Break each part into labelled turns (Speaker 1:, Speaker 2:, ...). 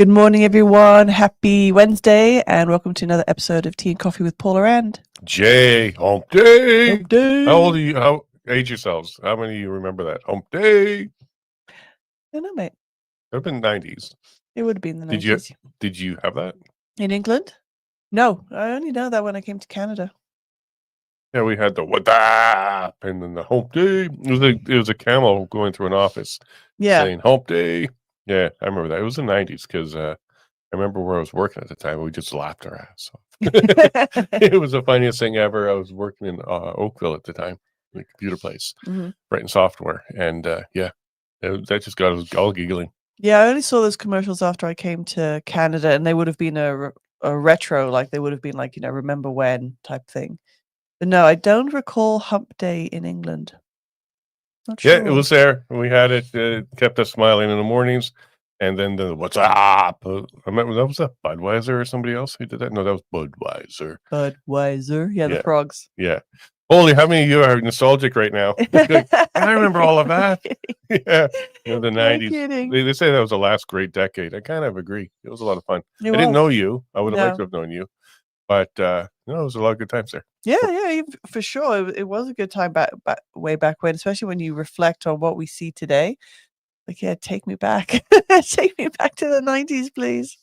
Speaker 1: Good morning, everyone. Happy Wednesday, and welcome to another episode of Tea and Coffee with Paula and
Speaker 2: Jay, hump day.
Speaker 1: Hump Day.
Speaker 2: How old are you? How age yourselves? How many of you remember that? Hump day.
Speaker 1: I don't know, mate.
Speaker 2: It would have been 90s.
Speaker 1: It would have been the
Speaker 2: Did
Speaker 1: 90s.
Speaker 2: Did you have that?
Speaker 1: In England? No, I only know that when I came to Canada.
Speaker 2: Yeah, we had the what up and then the hump day. It was a camel going through an office saying hump day. Yeah, I remember that. It was the 90s because I remember where I was working at the time. We just laughed our ass off. It was the funniest thing ever. I was working in Oakville at the time, the computer place, writing software. And that just got us all giggling.
Speaker 1: Yeah, I only saw those commercials after I came to Canada, and they would have been a retro, like they would have been like, remember when type thing. But no, I don't recall Hump Day in England. Not sure.
Speaker 2: Yeah, it was there. We had it. It kept us smiling in the mornings. And then the what's up? I remember that was a Budweiser or somebody else who did that. No, that was Budweiser.
Speaker 1: Yeah, the frogs.
Speaker 2: Yeah. Holy, how many of you are nostalgic right now? I remember all of that. Yeah, the 90s. They say that was the last great decade. I kind of agree. It was a lot of fun. I didn't know you. I would have liked to have known you. But it was a lot of good times there.
Speaker 1: Yeah, for sure. It was a good time way back when, especially when you reflect on what we see today. Like, yeah, take me back. Take me back to the 90s, please.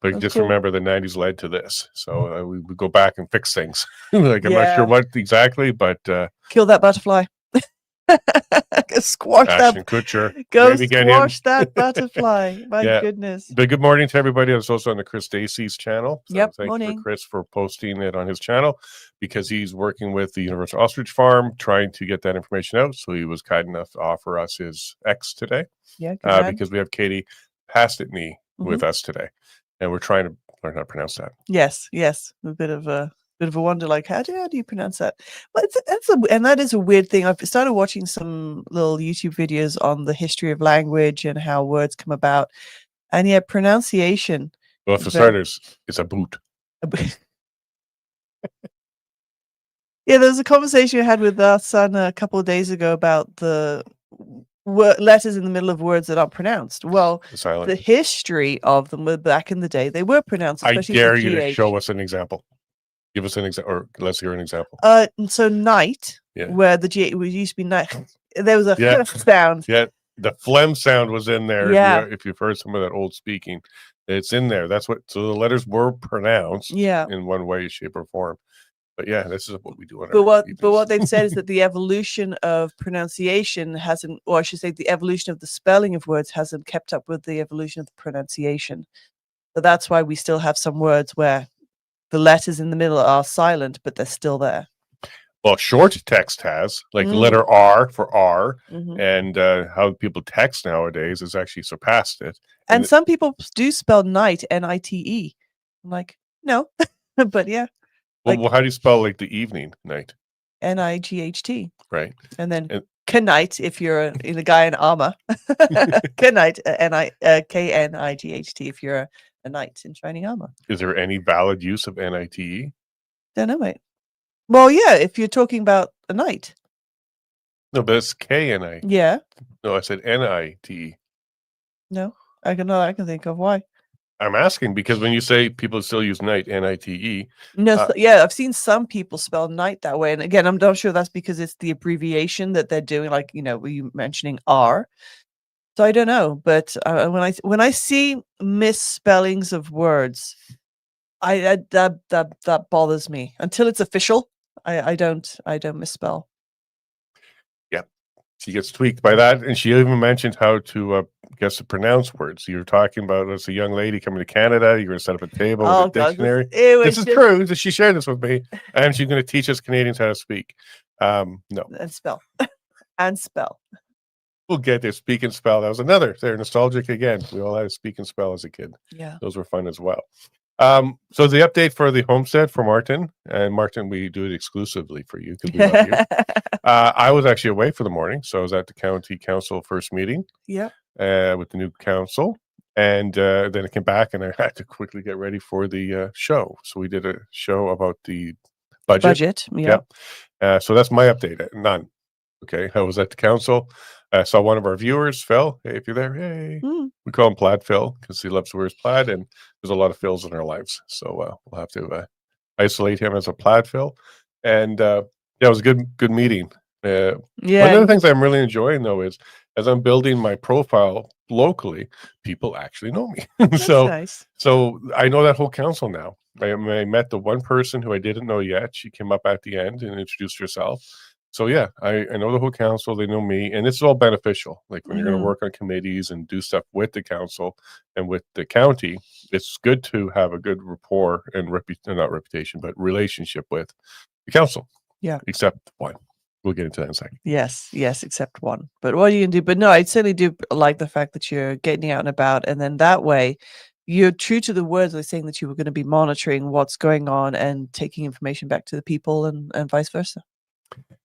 Speaker 2: But just remember the 90s led to this. So we would go back and fix things. Like, I'm not sure what exactly, but...
Speaker 1: kill that butterfly. Squash
Speaker 2: Ashton Kutcher.
Speaker 1: Squash that butterfly. My goodness.
Speaker 2: But good morning to everybody. It's also on the Chris Stacey's channel. So thank you for Chris for posting it on his channel because he's working with the Universal Ostrich Farm trying to get that information out. So he was kind enough to offer us his X today.
Speaker 1: Yeah,
Speaker 2: because we have Katie Pasitney with us today. And we're trying to learn how to pronounce that.
Speaker 1: Yes. A bit of a wonder, like how do you pronounce that? Well, that is a weird thing. I've started watching some little YouTube videos on the history of language and how words come about, and pronunciation.
Speaker 2: Well, for starters, it's a boot.
Speaker 1: Yeah, there was a conversation I had with our son a couple of days ago about the letters in the middle of words that aren't pronounced. Well, the history of them were back in the day; they were pronounced.
Speaker 2: I dare you to show us an example. Give us an example, or let's hear an example.
Speaker 1: So night, where the G used to be night, there was a sound.
Speaker 2: Yeah, the phlegm sound was in there.
Speaker 1: Yeah.
Speaker 2: If you've heard some of that old speaking, it's in there. That's what. So the letters were pronounced. In one way, shape, or form. But yeah, this is what we do.
Speaker 1: But what they've said is that the evolution of pronunciation hasn't, or I should say, the evolution of the spelling of words hasn't kept up with the evolution of the pronunciation. So that's why we still have some words where the letters in the middle are silent, but they're still there.
Speaker 2: Well, short text has, like the letter R for R, and how people text nowadays has actually surpassed it.
Speaker 1: And some people do spell night, N-I-T-E. I'm like, no, but yeah.
Speaker 2: Well, how do you spell like the evening, night?
Speaker 1: N-I-G-H-T.
Speaker 2: Right.
Speaker 1: And then Knight if you're a guy in armor. Knight, K-N-I-G-H-T if you're a knight in shining armor.
Speaker 2: Is there any valid use of N-I-T-E?
Speaker 1: Don't know, mate. Well, yeah, if you're talking about a knight.
Speaker 2: No, but it's K-N-I.
Speaker 1: Yeah.
Speaker 2: No, I said N-I-T-E.
Speaker 1: No, I can think of why.
Speaker 2: I'm asking because when you say people still use night, N-I-T-E.
Speaker 1: No, I've seen some people spell night that way. And again, I'm not sure that's because it's the abbreviation that they're doing, like, were you mentioning R? So I don't know, but when I see misspellings of words, that bothers me. Until it's official, I don't misspell.
Speaker 2: Yeah, she gets tweaked by that, and she even mentioned how to to pronounce words. You're talking about as a young lady coming to Canada, you're going to set up a table with a dictionary. This is true. She shared this with me, and she's going to teach us Canadians how to speak. No,
Speaker 1: and spell, and spell.
Speaker 2: We'll get there. Speak and spell. That was another. They're nostalgic again. We all had to speak and spell as a kid.
Speaker 1: Yeah.
Speaker 2: Those were fun as well. So the update for the homestead for Martin. And Martin, we do it exclusively for you because we love you. I was actually away for the morning. So I was at the county council first meeting.
Speaker 1: Yeah.
Speaker 2: With the new council. And then I came back and I had to quickly get ready for the show. So we did a show about the budget.
Speaker 1: Yeah.
Speaker 2: So that's my update. None. Okay, I was at the council. I saw one of our viewers, Phil. Hey, if you're there, hey.
Speaker 1: Mm.
Speaker 2: We call him Plaid Phil because he loves to wear his plaid, and there's a lot of Phils in our lives. So we'll have to isolate him as a Plaid Phil. And yeah, it was a good meeting. One of the things I'm really enjoying, though, is as I'm building my profile locally, people actually know me.
Speaker 1: That's nice.
Speaker 2: So I know that whole council now. I met the one person who I didn't know yet. She came up at the end and introduced herself. So yeah, I know the whole council. They know me, and it's all beneficial. Like when you're going to work on committees and do stuff with the council and with the county, it's good to have a good rapport and not reputation, but relationship with the council.
Speaker 1: Yeah,
Speaker 2: except one. We'll get into that in a second.
Speaker 1: Yes, except one. But what are you gonna do? But no, I certainly do like the fact that you're getting out and about, and then that way you're true to the words of saying that you were going to be monitoring what's going on and taking information back to the people and vice versa.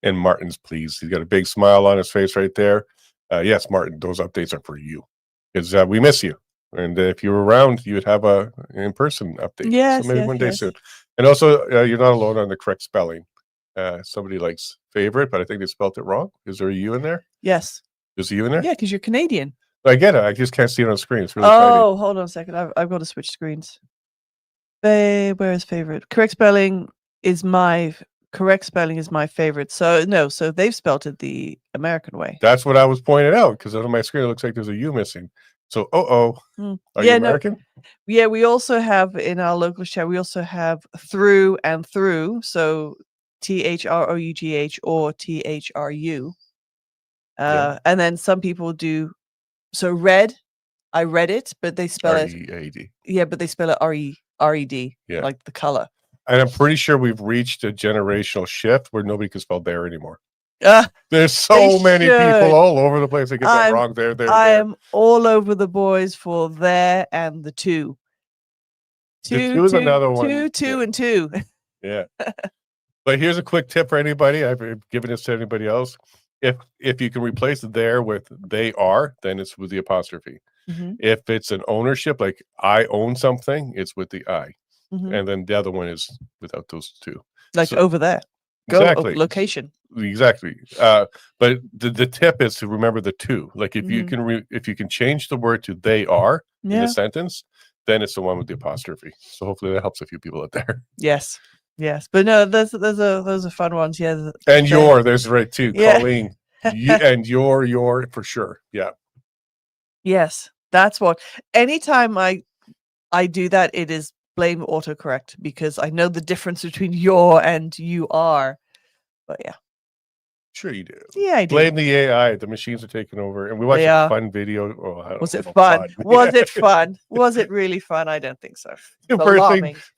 Speaker 2: And Martin's pleased. He's got a big smile on his face right there. Yes, Martin, those updates are for you because we miss you. And if you were around, you would have an in-person update.
Speaker 1: Yes,
Speaker 2: so maybe one day soon. And also, you're not alone on the correct spelling. Somebody likes favorite, but I think they spelled it wrong. Is there a U in there?
Speaker 1: Yes.
Speaker 2: There's a U in there?
Speaker 1: Yeah, because you're Canadian.
Speaker 2: I get it. I just can't see it on the screen. It's really tiny.
Speaker 1: Hold on a second. I've got to switch screens. Where is favorite? Correct spelling is my favorite. So no, so they've spelled it the American way.
Speaker 2: That's what I was pointing out because on my screen it looks like there's a U missing. So are you American?
Speaker 1: No. Yeah, we also have in our local chat. We also have through and through. So THROUGH or THRU. And then some people do. So red, I read it, but they spell
Speaker 2: R-E-A-D.
Speaker 1: Yeah, but they spell it R-E-D.
Speaker 2: Yeah,
Speaker 1: like the color.
Speaker 2: And I'm pretty sure we've reached a generational shift where nobody can spell bear anymore. There's so many people all over the place that get that wrong. I
Speaker 1: am all over the boys for there and the two.
Speaker 2: Two is another one.
Speaker 1: Two, and two.
Speaker 2: Yeah. But here's a quick tip for anybody. I've given this to anybody else. If you can replace there with they are, then it's with the apostrophe. If it's an ownership, like I own something, it's with the I. And then the other one is without those two.
Speaker 1: Like over there. Exactly. Location.
Speaker 2: Exactly. But the tip is to remember the two. Like if you can change the word to they are in the sentence, then it's the one with the apostrophe. So hopefully that helps a few people out there.
Speaker 1: Yes. But no, those are fun ones. Yeah.
Speaker 2: And there's right too. Colleen. And your for sure. Yeah.
Speaker 1: Yes. That's what. Anytime I do that, it is blame autocorrect because I know the difference between your and you are. But yeah.
Speaker 2: Sure you do.
Speaker 1: Yeah, I do.
Speaker 2: Blame the AI. The machines are taking over. And we watched a fun video.
Speaker 1: Was it fun? Was it fun? Was it really fun? I don't think so.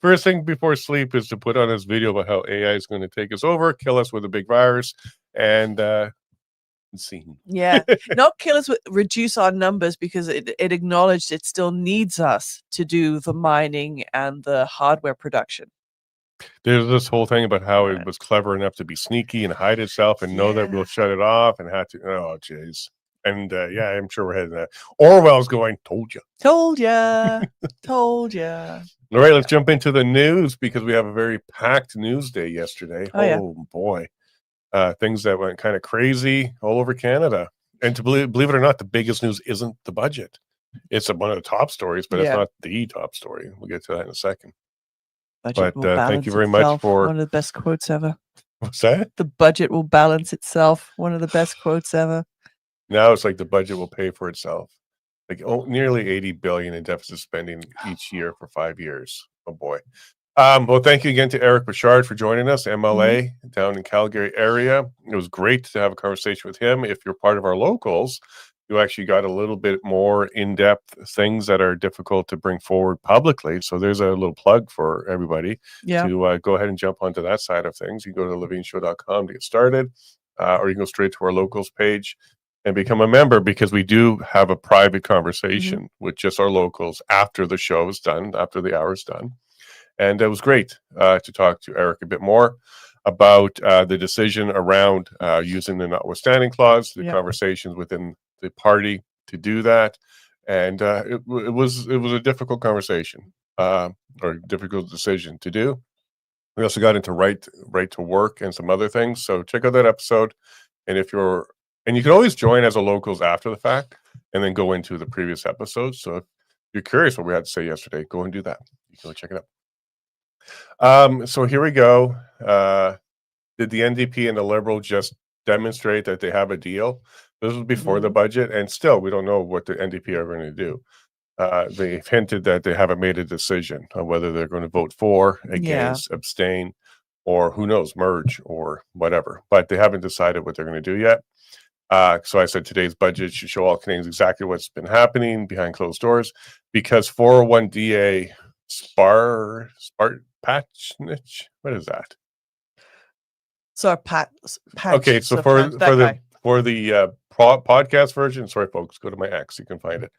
Speaker 2: First thing before sleep is to put on this video about how AI is going to take us over, kill us with a big virus, and scene.
Speaker 1: Yeah. Not kill us, reduce our numbers because it acknowledged it still needs us to do the mining and the hardware production.
Speaker 2: There's this whole thing about how it was clever enough to be sneaky and hide itself and know that we'll shut it off and had to. Oh, jeez. And I'm sure we're heading that. Orwell's going, told you.
Speaker 1: Told ya. Told ya.
Speaker 2: All right, let's jump into the news because we have a very packed news day yesterday. Oh boy. Things that went kind of crazy all over Canada. And to believe it or not, the biggest news isn't the budget. It's one of the top stories, but it's not the top story. We'll get to that in a second.
Speaker 1: But thank you very much for one of the best quotes ever.
Speaker 2: What's that?
Speaker 1: The budget will balance itself. One of the best quotes ever.
Speaker 2: Now it's like the budget will pay for itself. Like nearly 80 billion in deficit spending each year for 5 years. Oh boy. Well, thank you again to Eric Bouchard for joining us, MLA down in Calgary area. It was great to have a conversation with him. If you're part of our locals, you actually got a little bit more in-depth things that are difficult to bring forward publicly. So there's a little plug for everybody to go ahead and jump onto that side of things. You can go to levineshow.com to get started, or you can go straight to our locals page and become a member because we do have a private conversation with just our locals after the show is done, after the hour is done. And it was great to talk to Eric a bit more about the decision around using the notwithstanding clause, the conversations within the party to do that, and it was a difficult conversation or difficult decision to do. We also got into right to work and some other things. So check out that episode And if you're, and you can always join as a locals after the fact and then go into the previous episodes. So if you're curious what we had to say yesterday, go and do that. You can go check it out. So here we go. Did the NDP and the Liberal just demonstrate that they have a deal? This was before the budget, and still we don't know what the NDP are going to do. They've hinted that they haven't made a decision on whether they're going to vote for, against, abstain, or who knows, merge or whatever. But they haven't decided what they're going to do yet. So I said today's budget should show all Canadians exactly what's been happening behind closed doors, because 401DA Patchnich, what is that?
Speaker 1: So
Speaker 2: okay, so for the podcast version, sorry folks, go to my X, you can find it.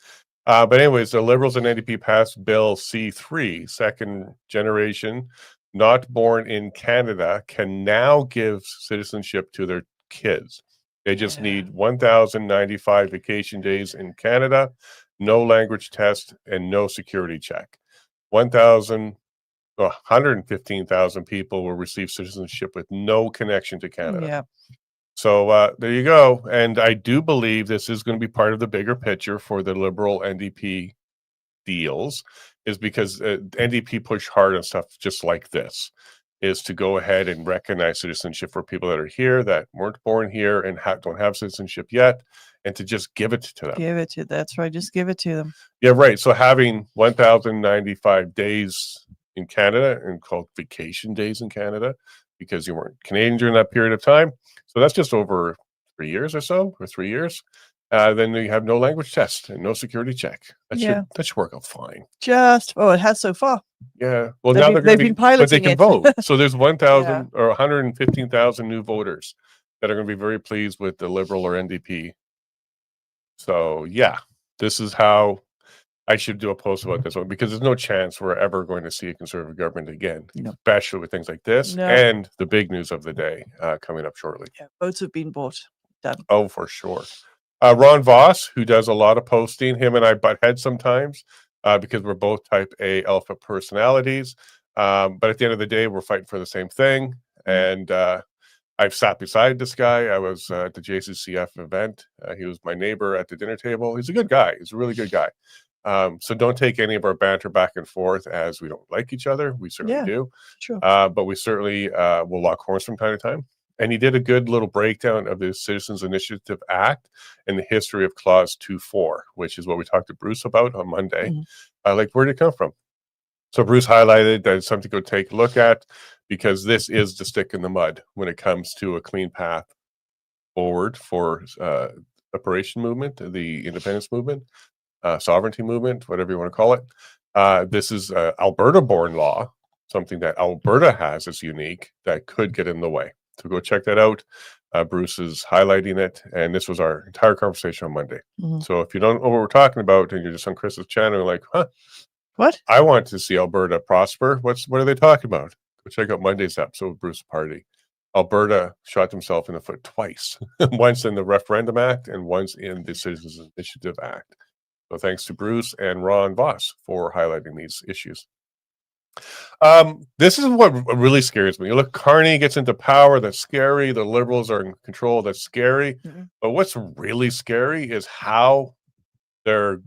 Speaker 2: But anyways, the Liberals and NDP passed Bill C3, second generation, not born in Canada, can now give citizenship to their kids. They just need 1,095 vacation days in Canada, no language test, and no security check. 115,000 people will receive citizenship with no connection to Canada.
Speaker 1: Yeah.
Speaker 2: So there you go. And I do believe this is going to be part of the bigger picture for the Liberal NDP deals, is because NDP push hard on stuff just like this, is to go ahead and recognize citizenship for people that are here, that weren't born here and don't have citizenship yet, and to just give it to them.
Speaker 1: Give it to, that's right, just give it to them.
Speaker 2: Yeah, right. So having 1,095 days in Canada, and called vacation days in Canada, because you weren't Canadian during that period of time. So that's just over 3 years or so, or 3 years. Then you have no language test and no security check. That should work out fine.
Speaker 1: It has so far.
Speaker 2: Yeah. Well,
Speaker 1: they've been piloting,
Speaker 2: but they can vote. So there's 1,000 or 115,000 new voters that are going to be very pleased with the Liberal or NDP. So yeah, this is how I should do a post about this one, because there's no chance we're ever going to see a Conservative government again, especially with things like this and the big news of the day coming up shortly.
Speaker 1: Yeah, votes have been bought. Done.
Speaker 2: Oh, for sure. Ron Voss, who does a lot of posting, him and I butt heads sometimes because we're both type A alpha personalities. But at the end of the day, we're fighting for the same thing. And I've sat beside this guy. I was at the JCCF event. He was my neighbor at the dinner table. He's a good guy. He's a really good guy. So don't take any of our banter back and forth as we don't like each other. We certainly do.
Speaker 1: Sure.
Speaker 2: But we certainly will lock horns from time to time. And he did a good little breakdown of the Citizens Initiative Act and the history of Clause 2.4, which is what we talked to Bruce about on Monday. Like, where did it come from? So Bruce highlighted that it's something to go take a look at, because this is the stick in the mud when it comes to a clean path forward for separation movement, the independence movement, sovereignty movement, whatever you want to call it. This is Alberta-born law, something that Alberta has is unique that could get in the way. So go check that out. Bruce is highlighting it, and this was our entire conversation on Monday. So if you don't know what we're talking about and you're just on Chris's channel, you're like, huh?
Speaker 1: What?
Speaker 2: I want to see Alberta prosper. What are they talking about? Go check out Monday's episode with Bruce Party. Alberta shot himself in the foot twice, once in the Referendum Act and once in the Citizens Initiative Act. So thanks to Bruce and Ron Voss for highlighting these issues. This is what really scares me. Look, Carney gets into power. That's scary. The Liberals are in control. That's scary. But what's really scary is how their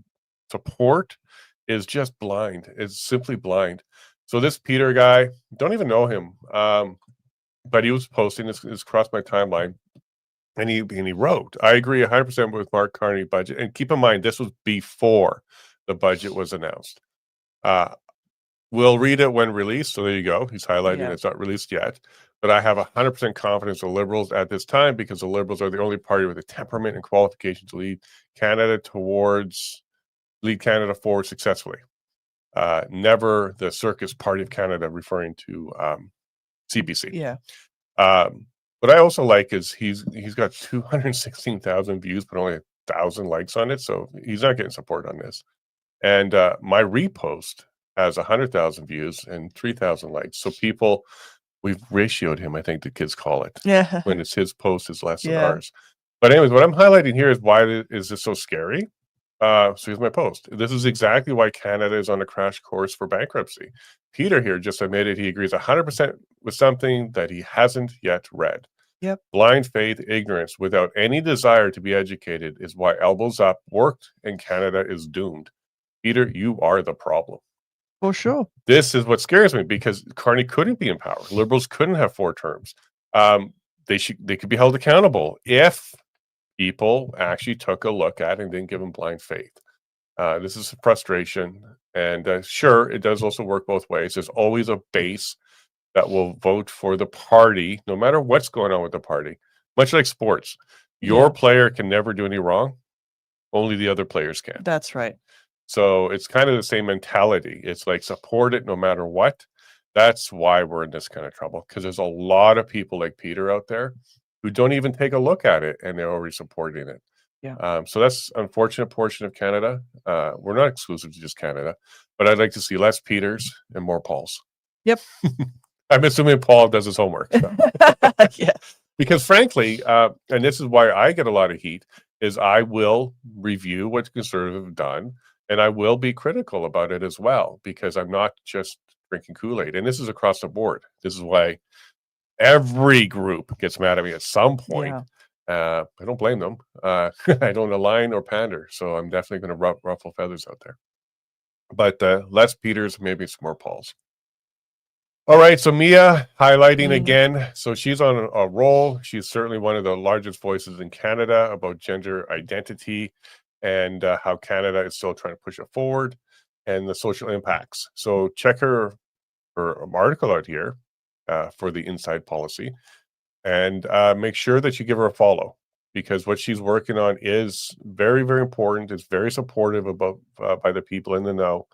Speaker 2: support is just blind. It's simply blind. So this Peter guy, don't even know him, but he was posting this crossed my timeline, and he wrote, "I agree 100% with Mark Carney budget." And keep in mind, this was before the budget was announced. We'll read it when released. So there you go. He's highlighting it's not released yet. But I have 100% confidence in the Liberals at this time, because the Liberals are the only party with the temperament and qualification to lead Canada forward successfully. Never the Circus Party of Canada, referring to CBC.
Speaker 1: Yeah.
Speaker 2: What I also like is he's got 216,000 views, but only 1,000 likes on it. So he's not getting support on this. And my repost has 100,000 views and 3,000 likes. So we've ratioed him, I think the kids call it.
Speaker 1: Yeah.
Speaker 2: When it's his post is less than ours. But anyways, what I'm highlighting here is why is this so scary? So here's my post. This is exactly why Canada is on a crash course for bankruptcy. Peter here just admitted he agrees 100% with something that he hasn't yet read.
Speaker 1: Yep.
Speaker 2: Blind faith, ignorance, without any desire to be educated is why Elbows Up worked and Canada is doomed. Peter, you are the problem.
Speaker 1: For sure.
Speaker 2: This is what scares me because Carney couldn't be in power. Liberals couldn't have 4 terms. They could be held accountable if people actually took a look at it and didn't give them blind faith. This is frustration. And sure, it does also work both ways. There's always a base that will vote for the party, no matter what's going on with the party. Much like sports. Your player can never do any wrong. Only the other players can.
Speaker 1: That's right.
Speaker 2: So it's kind of the same mentality. It's like support it no matter what. That's why we're in this kind of trouble, because there's a lot of people like Peter out there who don't even take a look at it and they're already supporting it.
Speaker 1: Yeah.
Speaker 2: So that's an unfortunate portion of Canada. We're not exclusive to just Canada, but I'd like to see less Peters and more Pauls.
Speaker 1: Yep.
Speaker 2: I'm assuming Paul does his homework. So.
Speaker 1: Yeah.
Speaker 2: Because frankly, and this is why I get a lot of heat, is I will review what the Conservatives have done, and I will be critical about it as well, because I'm not just drinking Kool-Aid. And this is across the board. This is why every group gets mad at me at some point. Yeah. I don't blame them. I don't align or pander, so I'm definitely going to ruffle feathers out there. But less Peters, maybe some more Pauls. All right, so Mia highlighting again. So she's on a roll. She's certainly one of the largest voices in Canada about gender identity and how Canada is still trying to push it forward and the social impacts. So check her article out here for the Inside Policy, and make sure that you give her a follow, because what she's working on is very, very important. It's very supportive about by the people in the know.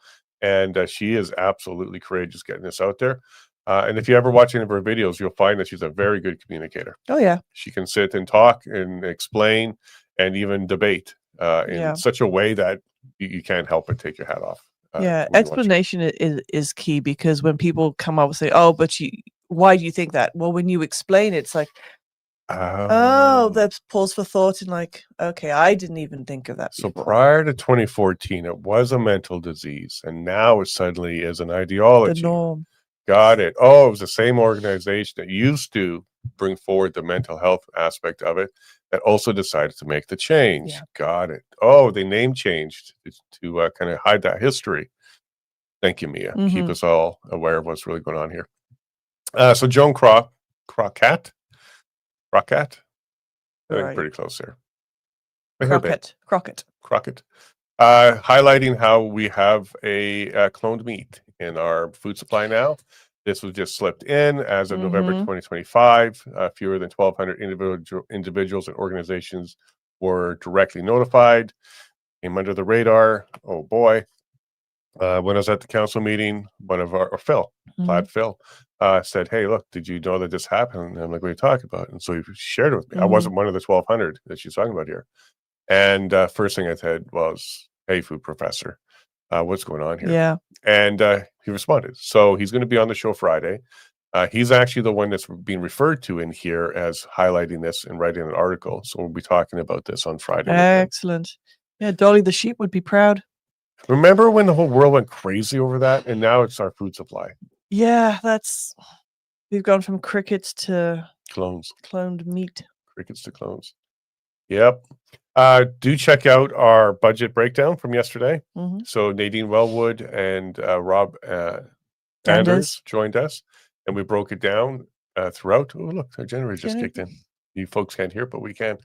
Speaker 2: And she is absolutely courageous getting this out there. And if you ever watch any of her videos, you'll find that she's a very good communicator.
Speaker 1: Oh, yeah.
Speaker 2: She can sit and talk and explain and even debate in such a way that you can't help but take your hat off.
Speaker 1: Explanation is key, because when people come up and say, oh, but why do you think that? Well, when you explain it, it's like, that's pause for thought, and like, okay, I didn't even think of that
Speaker 2: before. So
Speaker 1: before.
Speaker 2: Prior to 2014, it was a mental disease, and now it suddenly is an ideology.
Speaker 1: The norm.
Speaker 2: Got it. Oh, it was the same organization that used to bring forward the mental health aspect of it that also decided to make the change. Yeah. Got it. Oh, they name changed to kind of hide that history. Thank you, Mia. Keep us all aware of what's really going on here. So Joan Crockett. I think pretty close there. Crockett. Highlighting how we have a cloned meat in our food supply now. This was just slipped in as of November 2025. Fewer than 1,200 individuals and organizations were directly notified. Came under the radar. Oh boy. When I was at the council meeting, one of our Phil, Plaid Phil, said, hey, look, did you know that this happened? And I'm like, what are you talking about? And so he shared it with me. I wasn't one of the 1,200 that she's talking about here. And first thing I said was, hey, food professor, what's going on here?
Speaker 1: Yeah.
Speaker 2: And he responded. So he's going to be on the show Friday. He's actually the one that's being referred to in here as highlighting this and writing an article. So we'll be talking about this on Friday.
Speaker 1: Excellent. Yeah, Dolly the sheep would be proud.
Speaker 2: Remember when the whole world went crazy over that? And now it's our food supply.
Speaker 1: Yeah, we've gone from crickets to
Speaker 2: clones.
Speaker 1: Cloned meat.
Speaker 2: Crickets to clones. Yep. Do check out our budget breakdown from yesterday. So Nadine Wellwood and Rob Anders joined us, and we broke it down throughout. Oh, look, our generator just kicked in. You folks can't hear, but we can.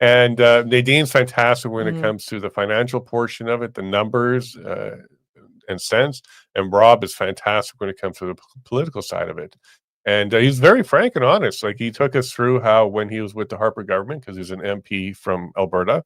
Speaker 2: And Nadine's fantastic when it comes to the financial portion of it, the numbers and cents. And Rob is fantastic when it comes to the political side of it. And he's very frank and honest. Like, he took us through how when he was with the Harper government, because he's an MP from Alberta,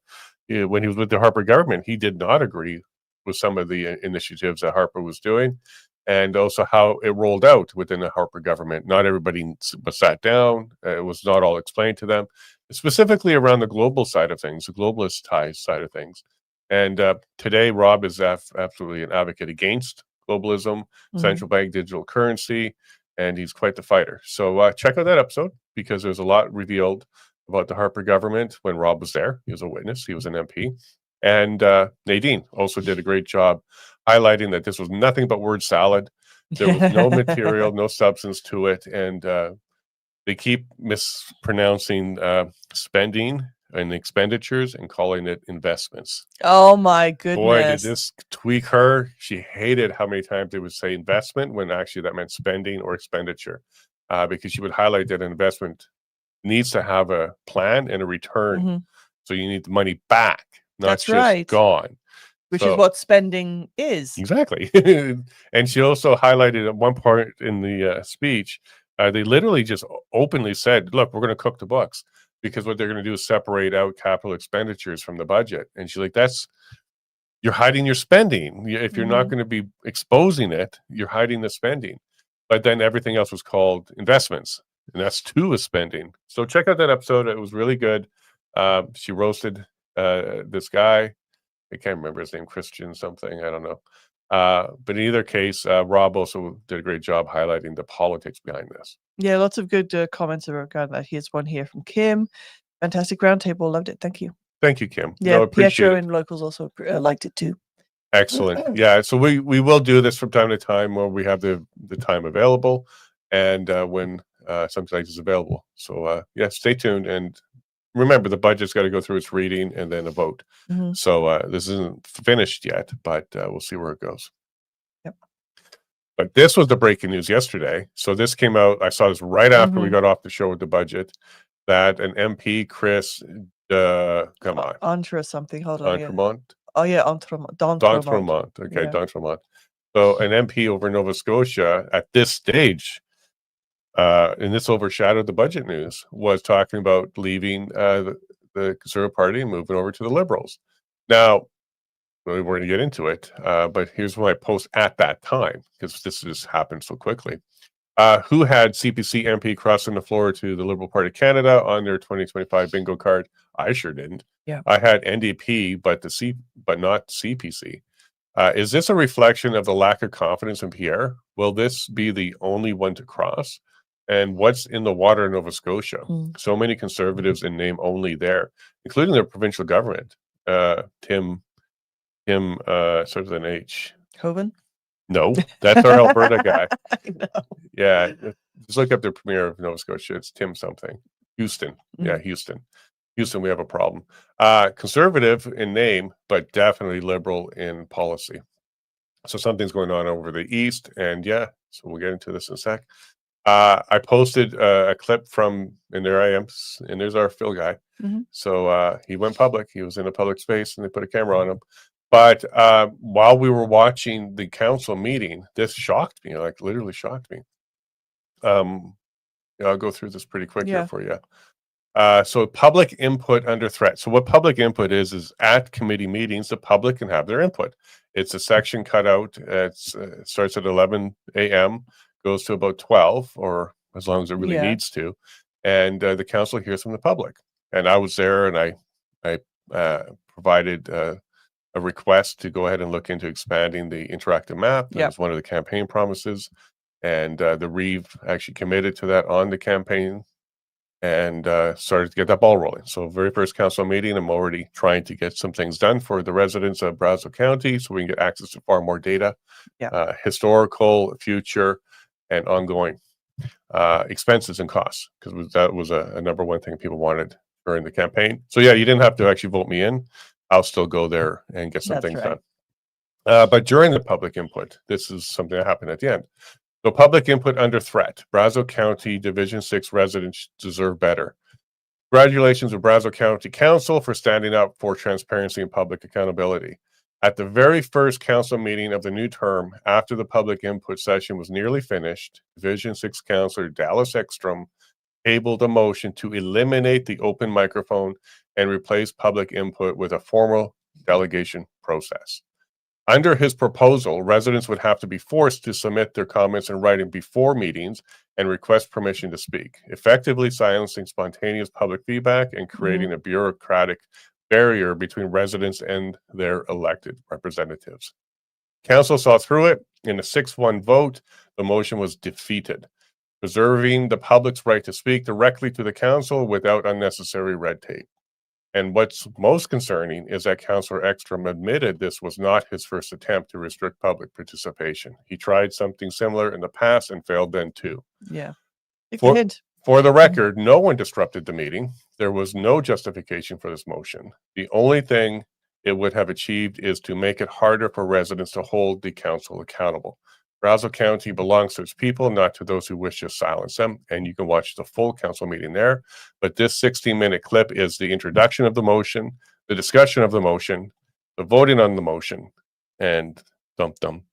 Speaker 2: when he was with the Harper government, he did not agree with some of the initiatives that Harper was doing, and also how it rolled out within the Harper government. Not everybody was sat down. It was not all explained to them, specifically around the global side of things, the globalist ties side of things. And today, Rob is absolutely an advocate against globalism, central bank digital currency, and he's quite the fighter. So check out that episode, because there's a lot revealed about the Harper government when Rob was there. He was a witness. He was an MP. And Nadine also did a great job highlighting that this was nothing but word salad. There was no material, no substance to it. And They keep mispronouncing spending and expenditures and calling it investments.
Speaker 1: Oh my goodness.
Speaker 2: Boy, did this tweak her. She hated how many times they would say investment when actually that meant spending or expenditure, because she would highlight that an investment needs to have a plan and a return. So you need the money back, not just gone.
Speaker 1: Which is what spending is.
Speaker 2: Exactly. And she also highlighted at one part in the speech, they literally just openly said, look, we're going to cook the books, because what they're going to do is separate out capital expenditures from the budget. And she's like, you're hiding your spending. If you're not going to be exposing it, you're hiding the spending. But then everything else was called investments, and that's too a spending. So check out that episode. It was really good. She roasted this guy. I can't remember his name, Christian something. I don't know. But in either case, Rob also did a great job highlighting the politics behind this.
Speaker 1: Yeah, lots of good comments regarding that. Here's one here from Kim. Fantastic roundtable. Loved it. Thank you.
Speaker 2: Thank you, Kim.
Speaker 1: Yeah, no, Pietro and locals also liked it too.
Speaker 2: Excellent. Yeah, so we will do this from time to time when we have the time available, and when sometimes it's available. So yeah, stay tuned, and remember the budget's got to go through its reading and then a vote. So this isn't finished yet, but we'll see where it goes.
Speaker 1: Yep.
Speaker 2: But this was the breaking news yesterday. So this came out. I saw this right after we got off the show with the budget, that an MP, Chris, come on,
Speaker 1: Entre something. Hold on.
Speaker 2: Entremont.
Speaker 1: Oh yeah, D'Entremont.
Speaker 2: Okay, yeah. D'Entremont. So an MP over Nova Scotia at this stage, and this overshadowed the budget news, was talking about leaving the Conservative Party and moving over to the Liberals. Now, we're going to get into it, but here's my post at that time, because this just happened so quickly. Who had CPC MP crossing the floor to the Liberal Party of Canada on their 2025 bingo card? I sure didn't.
Speaker 1: Yeah.
Speaker 2: I had NDP, but not CPC. Is this a reflection of the lack of confidence in Pierre? Will this be the only one to cross? And what's in the water in Nova Scotia? So many Conservatives in name only there, including their provincial government. Tim starts with an H.
Speaker 1: Hoven?
Speaker 2: No, that's our Alberta guy.
Speaker 1: I know.
Speaker 2: Yeah, just look up the premier of Nova Scotia. It's Tim something. Houston. Yeah, Houston. Houston, we have a problem. Conservative in name, but definitely Liberal in policy. So something's going on over the east, and yeah, so we'll get into this in a sec. I posted a clip from, and there I am, and there's our Phil guy. So he went public. He was in a public space, and they put a camera on him. But while we were watching the council meeting, this shocked me, like literally shocked me. I'll go through this pretty quick here for you. So public input under threat. So what public input is at committee meetings, the public can have their input. It's a section cut out. It starts at 11 a.m., goes to about 12, or as long as it really needs to. And the council hears from the public. And I was there, and I provided a request to go ahead and look into expanding the interactive map. That was one of the campaign promises. And the Reeve actually committed to that on the campaign, and started to get that ball rolling. So very first council meeting, I'm already trying to get some things done for the residents of Brazeau County so we can get access to far more data, historical, future, and ongoing expenses and costs, because that was a number one thing people wanted during the campaign. So yeah, you didn't have to actually vote me in. I'll still go there and get some things done. But during the public input, this is something that happened at the end. So public input under threat. Brazeau County Division 6 residents deserve better. Congratulations to Brazeau County Council for standing up for transparency and public accountability. At the very first council meeting of the new term, after the public input session was nearly finished, Division 6 Councillor Dallas Ekstrom tabled a motion to eliminate the open microphone and replace public input with a formal delegation process. Under his proposal, residents would have to be forced to submit their comments in writing before meetings and request permission to speak, effectively silencing spontaneous public feedback and creating a bureaucratic barrier between residents and their elected representatives. Council saw through it. In a 6-1 vote, the motion was defeated, preserving the public's right to speak directly to the council without unnecessary red tape. And what's most concerning is that Councillor Ekstrom admitted this was not his first attempt to restrict public participation. He tried something similar in the past and failed then too.
Speaker 1: Yeah.
Speaker 2: For the record, no one disrupted the meeting. There was no justification for this motion. The only thing it would have achieved is to make it harder for residents to hold the council accountable. Brazeau County belongs to its people, not to those who wish to silence them. And you can watch the full council meeting there. But this 16-minute clip is the introduction of the motion, the discussion of the motion, the voting on the motion, and dum.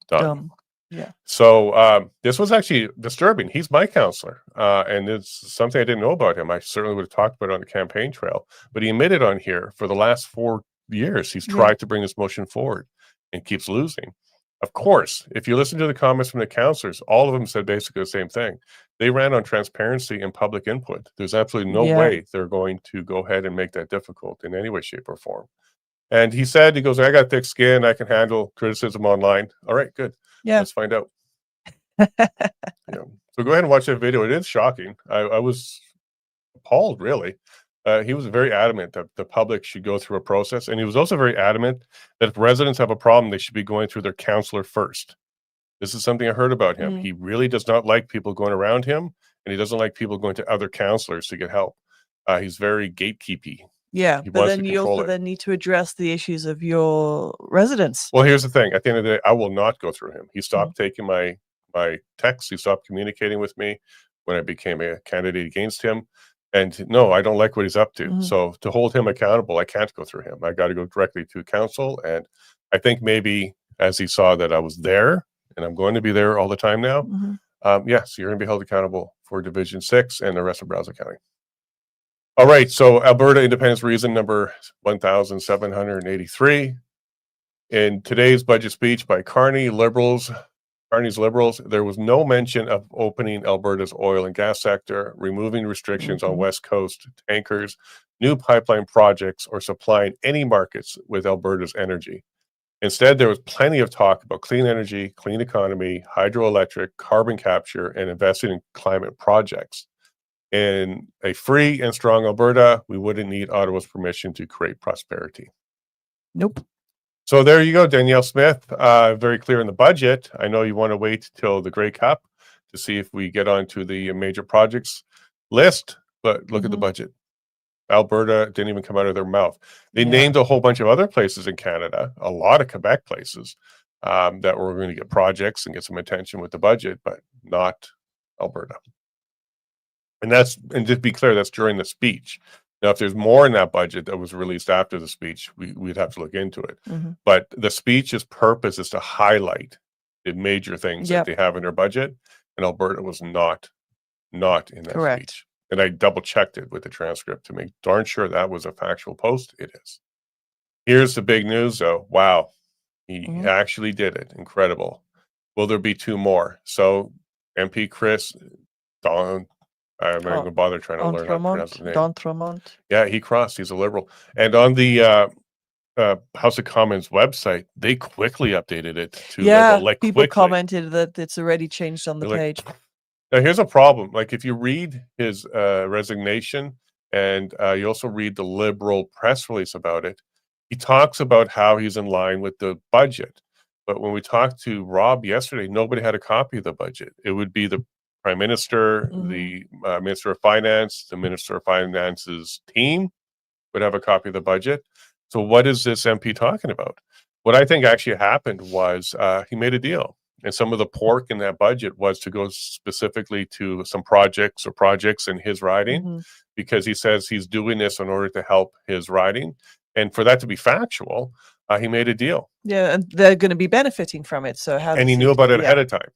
Speaker 1: Yeah.
Speaker 2: So this was actually disturbing. He's my counselor, and it's something I didn't know about him. I certainly would have talked about it on the campaign trail, but he admitted on here for the last 4 years he's tried to bring this motion forward and keeps losing. Of course, if you listen to the comments from the counselors, all of them said basically the same thing. They ran on transparency and public input. There's absolutely no way they're going to go ahead and make that difficult in any way, shape, or form. And he said, he goes, I got thick skin. I can handle criticism online. All right, good.
Speaker 1: Yeah.
Speaker 2: Let's find out. So go ahead and watch that video. It is shocking. I was appalled, really. He was very adamant that the public should go through a process. And he was also very adamant that if residents have a problem, they should be going through their counselor first. This is something I heard about him. He really does not like people going around him, and he doesn't like people going to other counselors to get help. He's very gatekeepy.
Speaker 1: Yeah, but then you also then need to address the issues of your residents.
Speaker 2: Well, here's the thing. At the end of the day, I will not go through him. He stopped taking my texts. He stopped communicating with me when I became a candidate against him. And no, I don't like what he's up to. So to hold him accountable, I can't go through him. I got to go directly to council. And I think maybe as he saw that I was there, and I'm going to be there all the time now, yes, you're going to be held accountable for Division 6 and the rest of Brazeau County. All right, so Alberta Independence Reason number 1783. In today's budget speech by Carney's Liberals, there was no mention of opening Alberta's oil and gas sector, removing restrictions on West Coast tankers, new pipeline projects, or supplying any markets with Alberta's energy. Instead, there was plenty of talk about clean energy, clean economy, hydroelectric, carbon capture, and investing in climate projects. In a free and strong Alberta, we wouldn't need Ottawa's permission to create prosperity.
Speaker 1: Nope.
Speaker 2: So there you go, Danielle Smith. Very clear in the budget. I know you want to wait till the Grey Cup to see if we get onto the major projects list, but look at the budget. Alberta didn't even come out of their mouth. They named a whole bunch of other places in Canada, a lot of Quebec places, that were going to get projects and get some attention with the budget, but not Alberta. And just be clear, that's during the speech. Now, if there's more in that budget that was released after the speech, we'd have to look into it. But the speech's purpose is to highlight the major things that they have in their budget, and Alberta was not in that speech. And I double-checked it with the transcript to make darn sure that was a factual post. It is. Here's the big news, though. Wow, he actually did it. Incredible. Will there be 2 more? So MP Chris Don. I'm not going to bother trying to learn how to pronounce his name.
Speaker 1: D'Entremont.
Speaker 2: Yeah, he crossed. He's a Liberal. And on the House of Commons website, they quickly updated it to Liberal. Like
Speaker 1: people commented that it's already changed on the page.
Speaker 2: Now, here's a problem. Like, if you read his resignation and you also read the Liberal press release about it, he talks about how he's in line with the budget. But when we talked to Rob yesterday, nobody had a copy of the budget. It would be the Prime Minister, the Minister of Finance, the Minister of Finance's team would have a copy of the budget. So what is this MP talking about? What I think actually happened was he made a deal. And some of the pork in that budget was to go specifically to some projects in his riding, because he says he's doing this in order to help his riding. And for that to be factual, he made a deal.
Speaker 1: Yeah, and they're going to be benefiting from it. So how?
Speaker 2: And he knew about it ahead of time.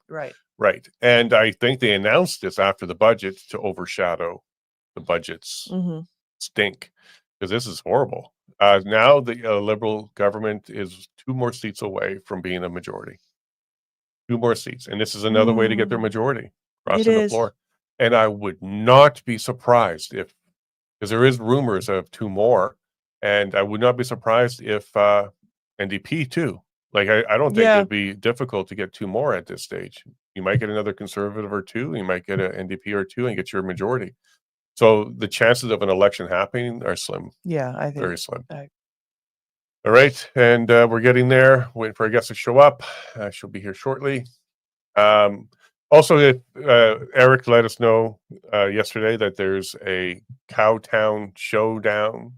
Speaker 1: Right.
Speaker 2: And I think they announced this after the budget to overshadow the budget's stink, because this is horrible. Now the Liberal government is 2 more seats away from being a majority. 2 more seats. And this is another way to get their majority, crossing the floor. And I would not be surprised if, because there is rumors of 2 more, and I would not be surprised if NDP too. Like, I don't think it'd be difficult to get 2 more at this stage. You might get another Conservative or 2. You might get an NDP or 2 and get your majority. So the chances of an election happening are slim.
Speaker 1: Yeah, I think
Speaker 2: very slim. All right, and we're getting there. Waiting for our guest to show up. She'll be here shortly. Also, Eric let us know yesterday that there's a Cowtown Showdown.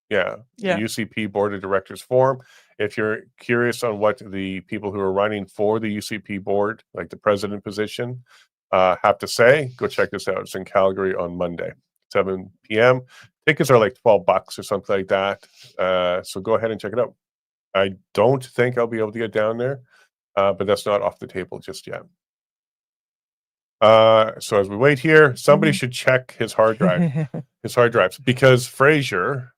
Speaker 2: Yeah, the UCP Board of Directors forum. If you're curious on what the people who are running for the UCP board, like the president position, have to say, go check this out. It's in Calgary on Monday, 7 p.m. Tickets are like $12 or something like that. So go ahead and check it out. I don't think I'll be able to get down there, but that's not off the table just yet. So as we wait here, somebody should check his hard drive, his hard drives, because Fraser,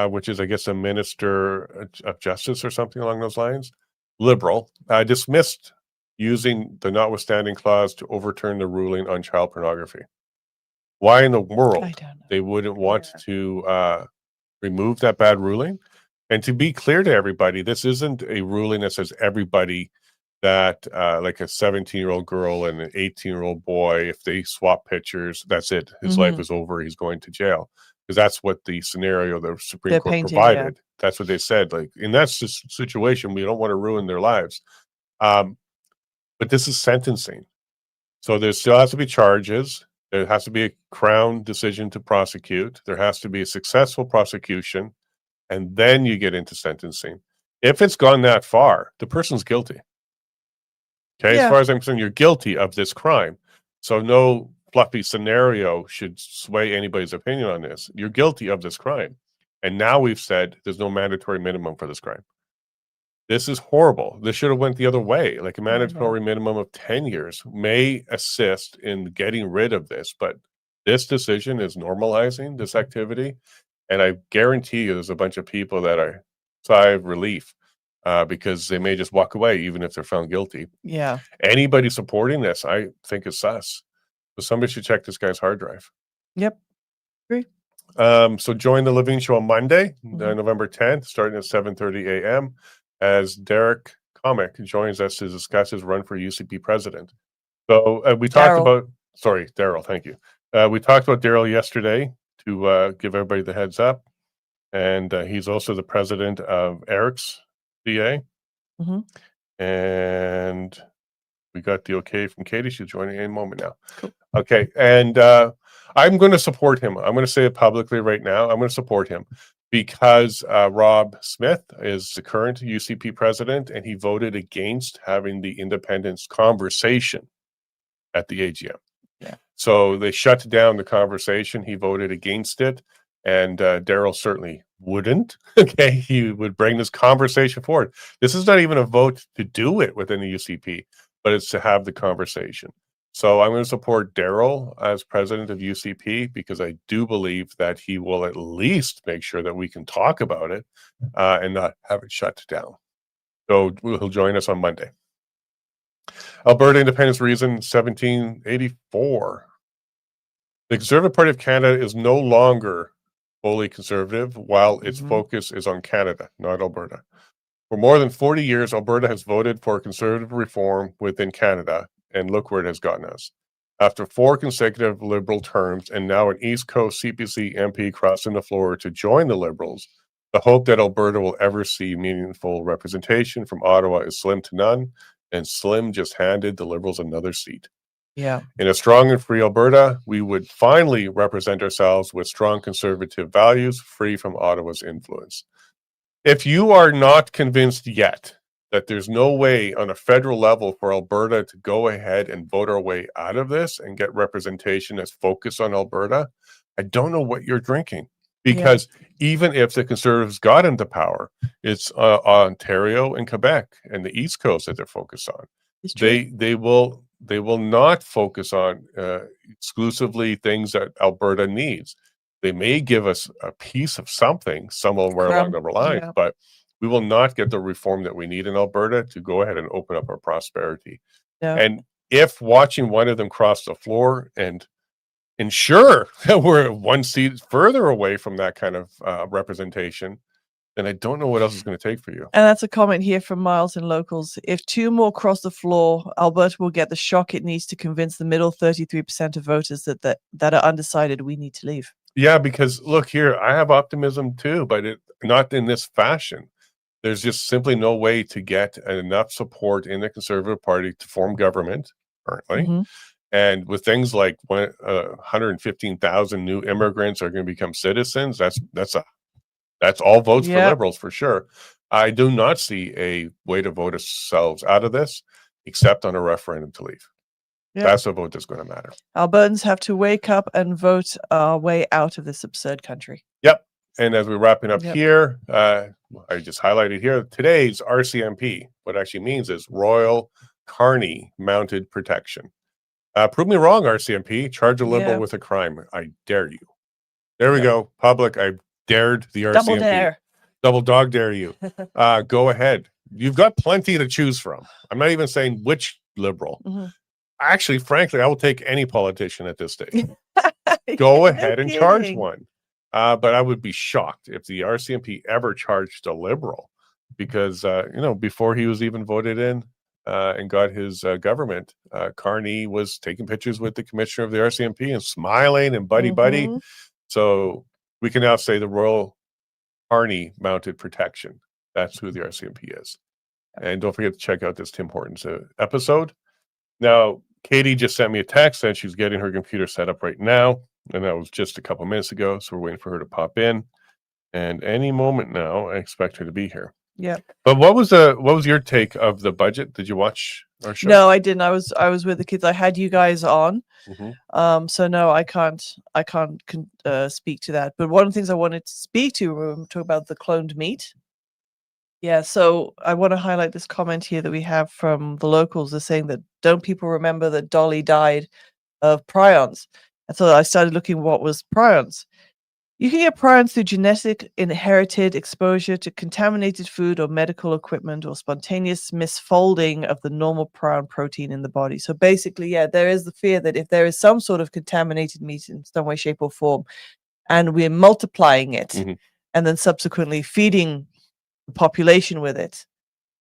Speaker 2: which is, I guess, a minister of justice or something along those lines, liberal, dismissed using the notwithstanding clause to overturn the ruling on child pornography. Why in the world they wouldn't want to remove that bad ruling? And to be clear to everybody, this isn't a ruling that says everybody that like a 17-year-old girl and an 18-year-old boy, if they swap pictures, that's it. His life is over. He's going to jail. Because that's what the scenario the Supreme Court provided. That's what they said. Like, in that situation, we don't want to ruin their lives. But this is sentencing. So there still has to be charges. There has to be a Crown decision to prosecute. There has to be a successful prosecution. And then you get into sentencing. If it's gone that far, the person's guilty. Okay, as far as I'm concerned, you're guilty of this crime. So no fluffy scenario should sway anybody's opinion on this. You're guilty of this crime. And now we've said there's no mandatory minimum for this crime. This is horrible. This should have went the other way. Like a mandatory minimum of 10 years may assist in getting rid of this, but this decision is normalizing this activity. And I guarantee you there's a bunch of people that are sigh of relief because they may just walk away even if they're found guilty.
Speaker 1: Yeah.
Speaker 2: Anybody supporting this, I think, is sus. So somebody should check this guy's hard drive.
Speaker 1: Yep. Agree.
Speaker 2: So join the Living Show on Monday, November 10th, starting at 7:30 a.m. as Derek Comic joins us to discuss his run for UCP president. So we talked about, sorry, Daryl, thank you. We talked about Daryl yesterday to give everybody the heads up. And he's also the president of Eric's VA. And we got the okay from Katie. She's joining in a moment now. Cool. Okay. And I'm going to support him. I'm going to say it publicly right now. I'm going to support him because Rob Smith is the current UCP president, and he voted against having the independence conversation at the AGM. Yeah. So they shut down the conversation. He voted against it. And Daryl certainly wouldn't. Okay, he would bring this conversation forward. This is not even a vote to do it within the UCP, but it's to have the conversation. So I'm going to support Daryl as president of UCP because I do believe that he will at least make sure that we can talk about it and not have it shut down. So he'll join us on Monday. Alberta Independence Reason 1784. The Conservative Party of Canada is no longer fully conservative, while its focus is on Canada, not Alberta. For more than 40 years, Alberta has voted for conservative reform within Canada, and look where it has gotten us. After 4 consecutive Liberal terms, and now an East Coast CPC MP crossing the floor to join the Liberals, the hope that Alberta will ever see meaningful representation from Ottawa is slim to none, and Slim just handed the Liberals another seat.
Speaker 1: Yeah.
Speaker 2: In a strong and free Alberta, we would finally represent ourselves with strong conservative values, free from Ottawa's influence. If you are not convinced yet that there's no way on a federal level for Alberta to go ahead and vote our way out of this and get representation that's focused on Alberta, I don't know what you're drinking. Because even if the Conservatives got into power, it's Ontario and Quebec and the East Coast that they're focused on. They will not focus on exclusively things that Alberta needs. They may give us a piece of something somewhere along the line, but we will not get the reform that we need in Alberta to go ahead and open up our prosperity. Yeah. And if watching one of them cross the floor and ensure that we're 1 seat further away from that kind of representation, then I don't know what else it's going to take for you.
Speaker 1: And that's a comment here from Miles in Locals. If 2 more cross the floor, Alberta will get the shock it needs to convince the middle 33% of voters that are undecided we need to leave.
Speaker 2: Yeah, because look here, I have optimism too, but not in this fashion. There's just simply no way to get enough support in the Conservative Party to form government currently.
Speaker 1: Mm-hmm.
Speaker 2: And with things like 115,000 new immigrants are going to become citizens, that's all votes for Liberals for sure. I do not see a way to vote ourselves out of this except on a referendum to leave. Yep. That's a vote that's going to matter.
Speaker 1: Albertans have to wake up and vote our way out of this absurd country.
Speaker 2: Yep. And as we're wrapping up here, I just highlighted here, today's RCMP, what it actually means is Royal Carney Mounted Protection. Prove me wrong, RCMP. Charge a Liberal with a crime. I dare you. There we go. Public, I dared the RCMP.
Speaker 1: Double dare.
Speaker 2: Double dog dare you. Go ahead. You've got plenty to choose from. I'm not even saying which Liberal. Mm-hmm. Actually, frankly, I will take any politician at this stage. Go ahead and charge one. But I would be shocked if the RCMP ever charged a Liberal because, before he was even voted in and got his government, Carney was taking pictures with the commissioner of the RCMP and smiling and buddy. So we can now say the Royal Carney Mounted Protection. That's who the RCMP is. And don't forget to check out this Tim Hortons episode. Now, Katie just sent me a text and she's getting her computer set up right now. And that was just a couple minutes ago. So we're waiting for her to pop in. And any moment now, I expect her to be here.
Speaker 1: Yeah.
Speaker 2: But what was your take of the budget? Did you watch our show?
Speaker 1: No, I didn't. I was with the kids. I had you guys on. Mm-hmm. So no, I can't speak to that. But one of the things I wanted to speak to, talk about the cloned meat. Yeah, so I want to highlight this comment here that we have from the locals. They're saying that don't people remember that Dolly died of prions? And so I started looking what was prions. You can get prions through genetic inherited exposure to contaminated food or medical equipment or spontaneous misfolding of the normal prion protein in the body. So basically, there is the fear that if there is some sort of contaminated meat in some way, shape, or form, and we're multiplying it and then subsequently feeding the population with it,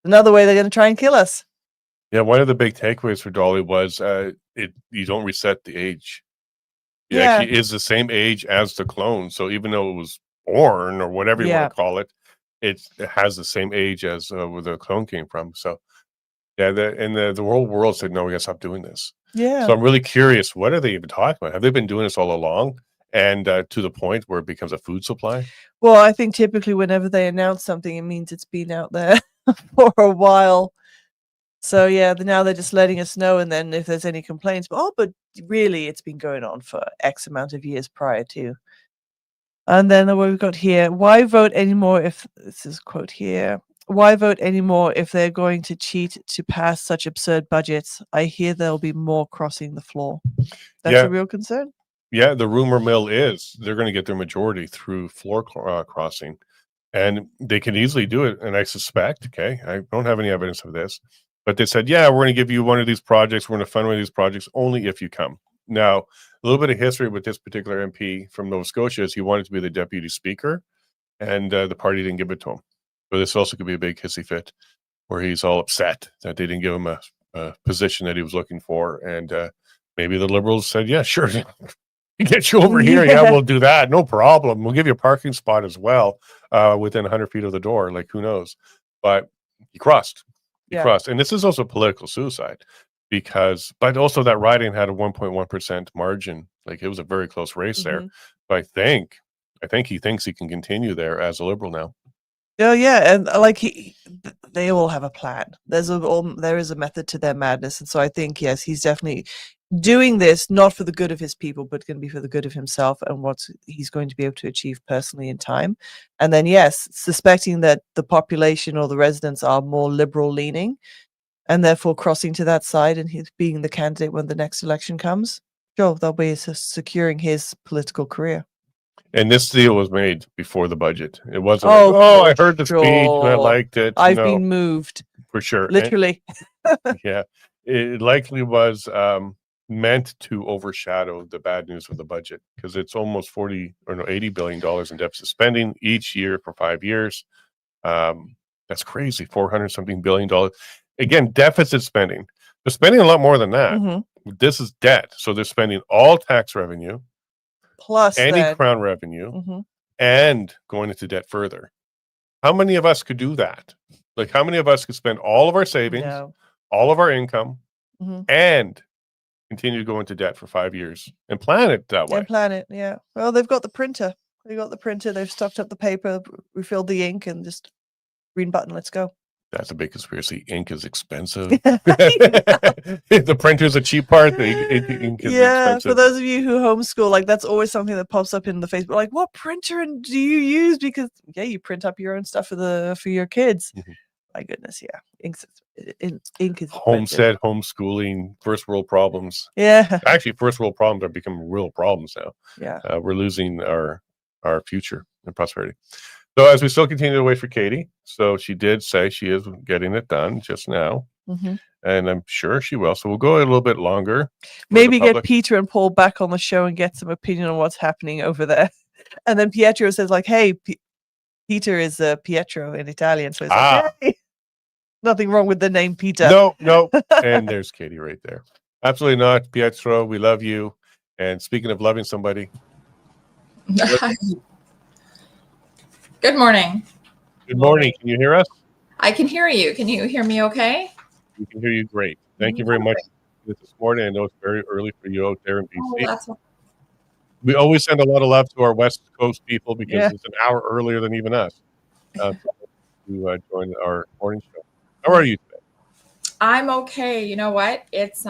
Speaker 1: another way they're going to try and kill us.
Speaker 2: Yeah, one of the big takeaways for Dolly was you don't reset the age. It actually is the same age as the clone. So even though it was born or whatever you want to call it, it has the same age as where the clone came from. So the whole world said, no, we got to stop doing this. Yeah. So I'm really curious, what are they even talking about? Have they been doing this all along? And to the point where it becomes a food supply?
Speaker 1: Well, I think typically whenever they announce something, it means it's been out there for a while. So now they're just letting us know, and then if there's any complaints, but really it's been going on for X amount of years prior to. And then what we've got here, why vote anymore if, this is a quote here, why vote anymore if they're going to cheat to pass such absurd budgets? I hear there'll be more crossing the floor. That's a real concern.
Speaker 2: Yeah, the rumor mill is they're going to get their majority through floor crossing, and they can easily do it. And I suspect, I don't have any evidence of this, but they said, we're going to give you one of these projects. We're going to fund one of these projects only if you come. Now, a little bit of history with this particular MP from Nova Scotia is he wanted to be the deputy speaker, and the party didn't give it to him. So this also could be a big hissy fit where he's all upset that they didn't give him a position that he was looking for. And maybe the Liberals said, sure, get you over here. Yeah, we'll do that. No problem. We'll give you a parking spot as well within 100 feet of the door. Like, who knows? But he crossed. Crossed. And this is also political suicide but also that riding had a 1.1% margin. Like, it was a very close race there. But I think he thinks he can continue there as a Liberal now.
Speaker 1: Oh yeah, and they all have a plan. There is a method to their madness, and so I think he's definitely doing this not for the good of his people, but going to be for the good of himself and what he's going to be able to achieve personally in time. And then suspecting that the population or the residents are more liberal leaning, and therefore crossing to that side, and he's being the candidate when the next election comes. Sure, they'll be securing his political career.
Speaker 2: And this deal was made before the budget. It wasn't I heard the speech and I liked it.
Speaker 1: I've been moved.
Speaker 2: For sure.
Speaker 1: Literally.
Speaker 2: It likely was meant to overshadow the bad news of the budget because it's almost $80 billion in deficit spending each year for 5 years. That's crazy. $400-something billion. Again, deficit spending. They're spending a lot more than that. This is debt. So they're spending all tax revenue,
Speaker 1: plus
Speaker 2: any crown revenue, and going into debt further. How many of us could do that? Like, how many of us could spend all of our savings, all of our income, and continue to go into debt for 5 years and plan it that way.
Speaker 1: And plan it, yeah. Well, they've got the printer. They've stocked up the paper, refilled the ink, and just green button, let's go.
Speaker 2: That's a big conspiracy. Ink is expensive. The printer's a cheap part. The ink is expensive.
Speaker 1: For those of you who homeschool, like that's always something that pops up in the Facebook. Like, what printer do you use? Because you print up your own stuff for your kids.
Speaker 2: Mm-hmm.
Speaker 1: My goodness, yeah. Ink is
Speaker 2: Homestead, homeschooling, first world problems.
Speaker 1: Yeah.
Speaker 2: Actually, first world problems are becoming real problems now.
Speaker 1: Yeah.
Speaker 2: We're losing our future and prosperity. So as we still continue to wait for Katie, so she did say she is getting it done just now.
Speaker 1: Mm-hmm.
Speaker 2: And I'm sure she will. So we'll go a little bit longer.
Speaker 1: Maybe get Peter and Paul back on the show and get some opinion on what's happening over there. And then Pietro says like, hey, Peter is Pietro in Italian. So he's like, hey, nothing wrong with the name Peter.
Speaker 2: No. And there's Katie right there. Absolutely not. Pietro, we love you. And speaking of loving somebody.
Speaker 3: Good morning.
Speaker 2: Good morning. Can you hear us?
Speaker 3: I can hear you. Can you hear me okay?
Speaker 2: We can hear you great. Thank you very much this morning. I know it's very early for you out there in BC. We always send a lot of love to our West Coast people because it's an hour earlier than even us to join our morning show. How are you today?
Speaker 3: I'm okay. You know what? It's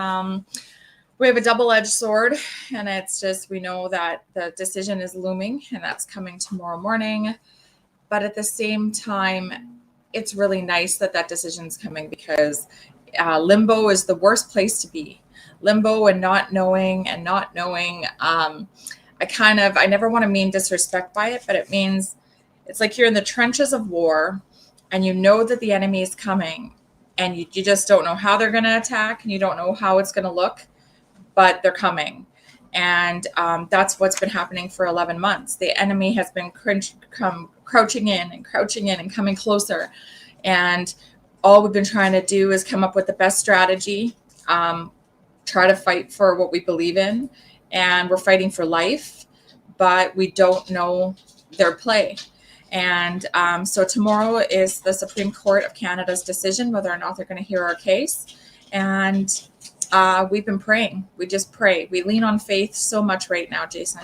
Speaker 3: we have a double-edged sword, and it's just we know that the decision is looming, and that's coming tomorrow morning. But at the same time, it's really nice that decision's coming because limbo is the worst place to be. Limbo and not knowing. I never want to mean disrespect by it, but it means it's like you're in the trenches of war and you know that the enemy is coming and you just don't know how they're going to attack and you don't know how it's going to look, but they're coming. And that's what's been happening for 11 months. The enemy has been crouching in and coming closer. And all we've been trying to do is come up with the best strategy, try to fight for what we believe in. And we're fighting for life, but we don't know their play. And so tomorrow is the Supreme Court of Canada's decision, whether or not they're going to hear our case. And we've been praying. We just pray. We lean on faith so much right now, Jason.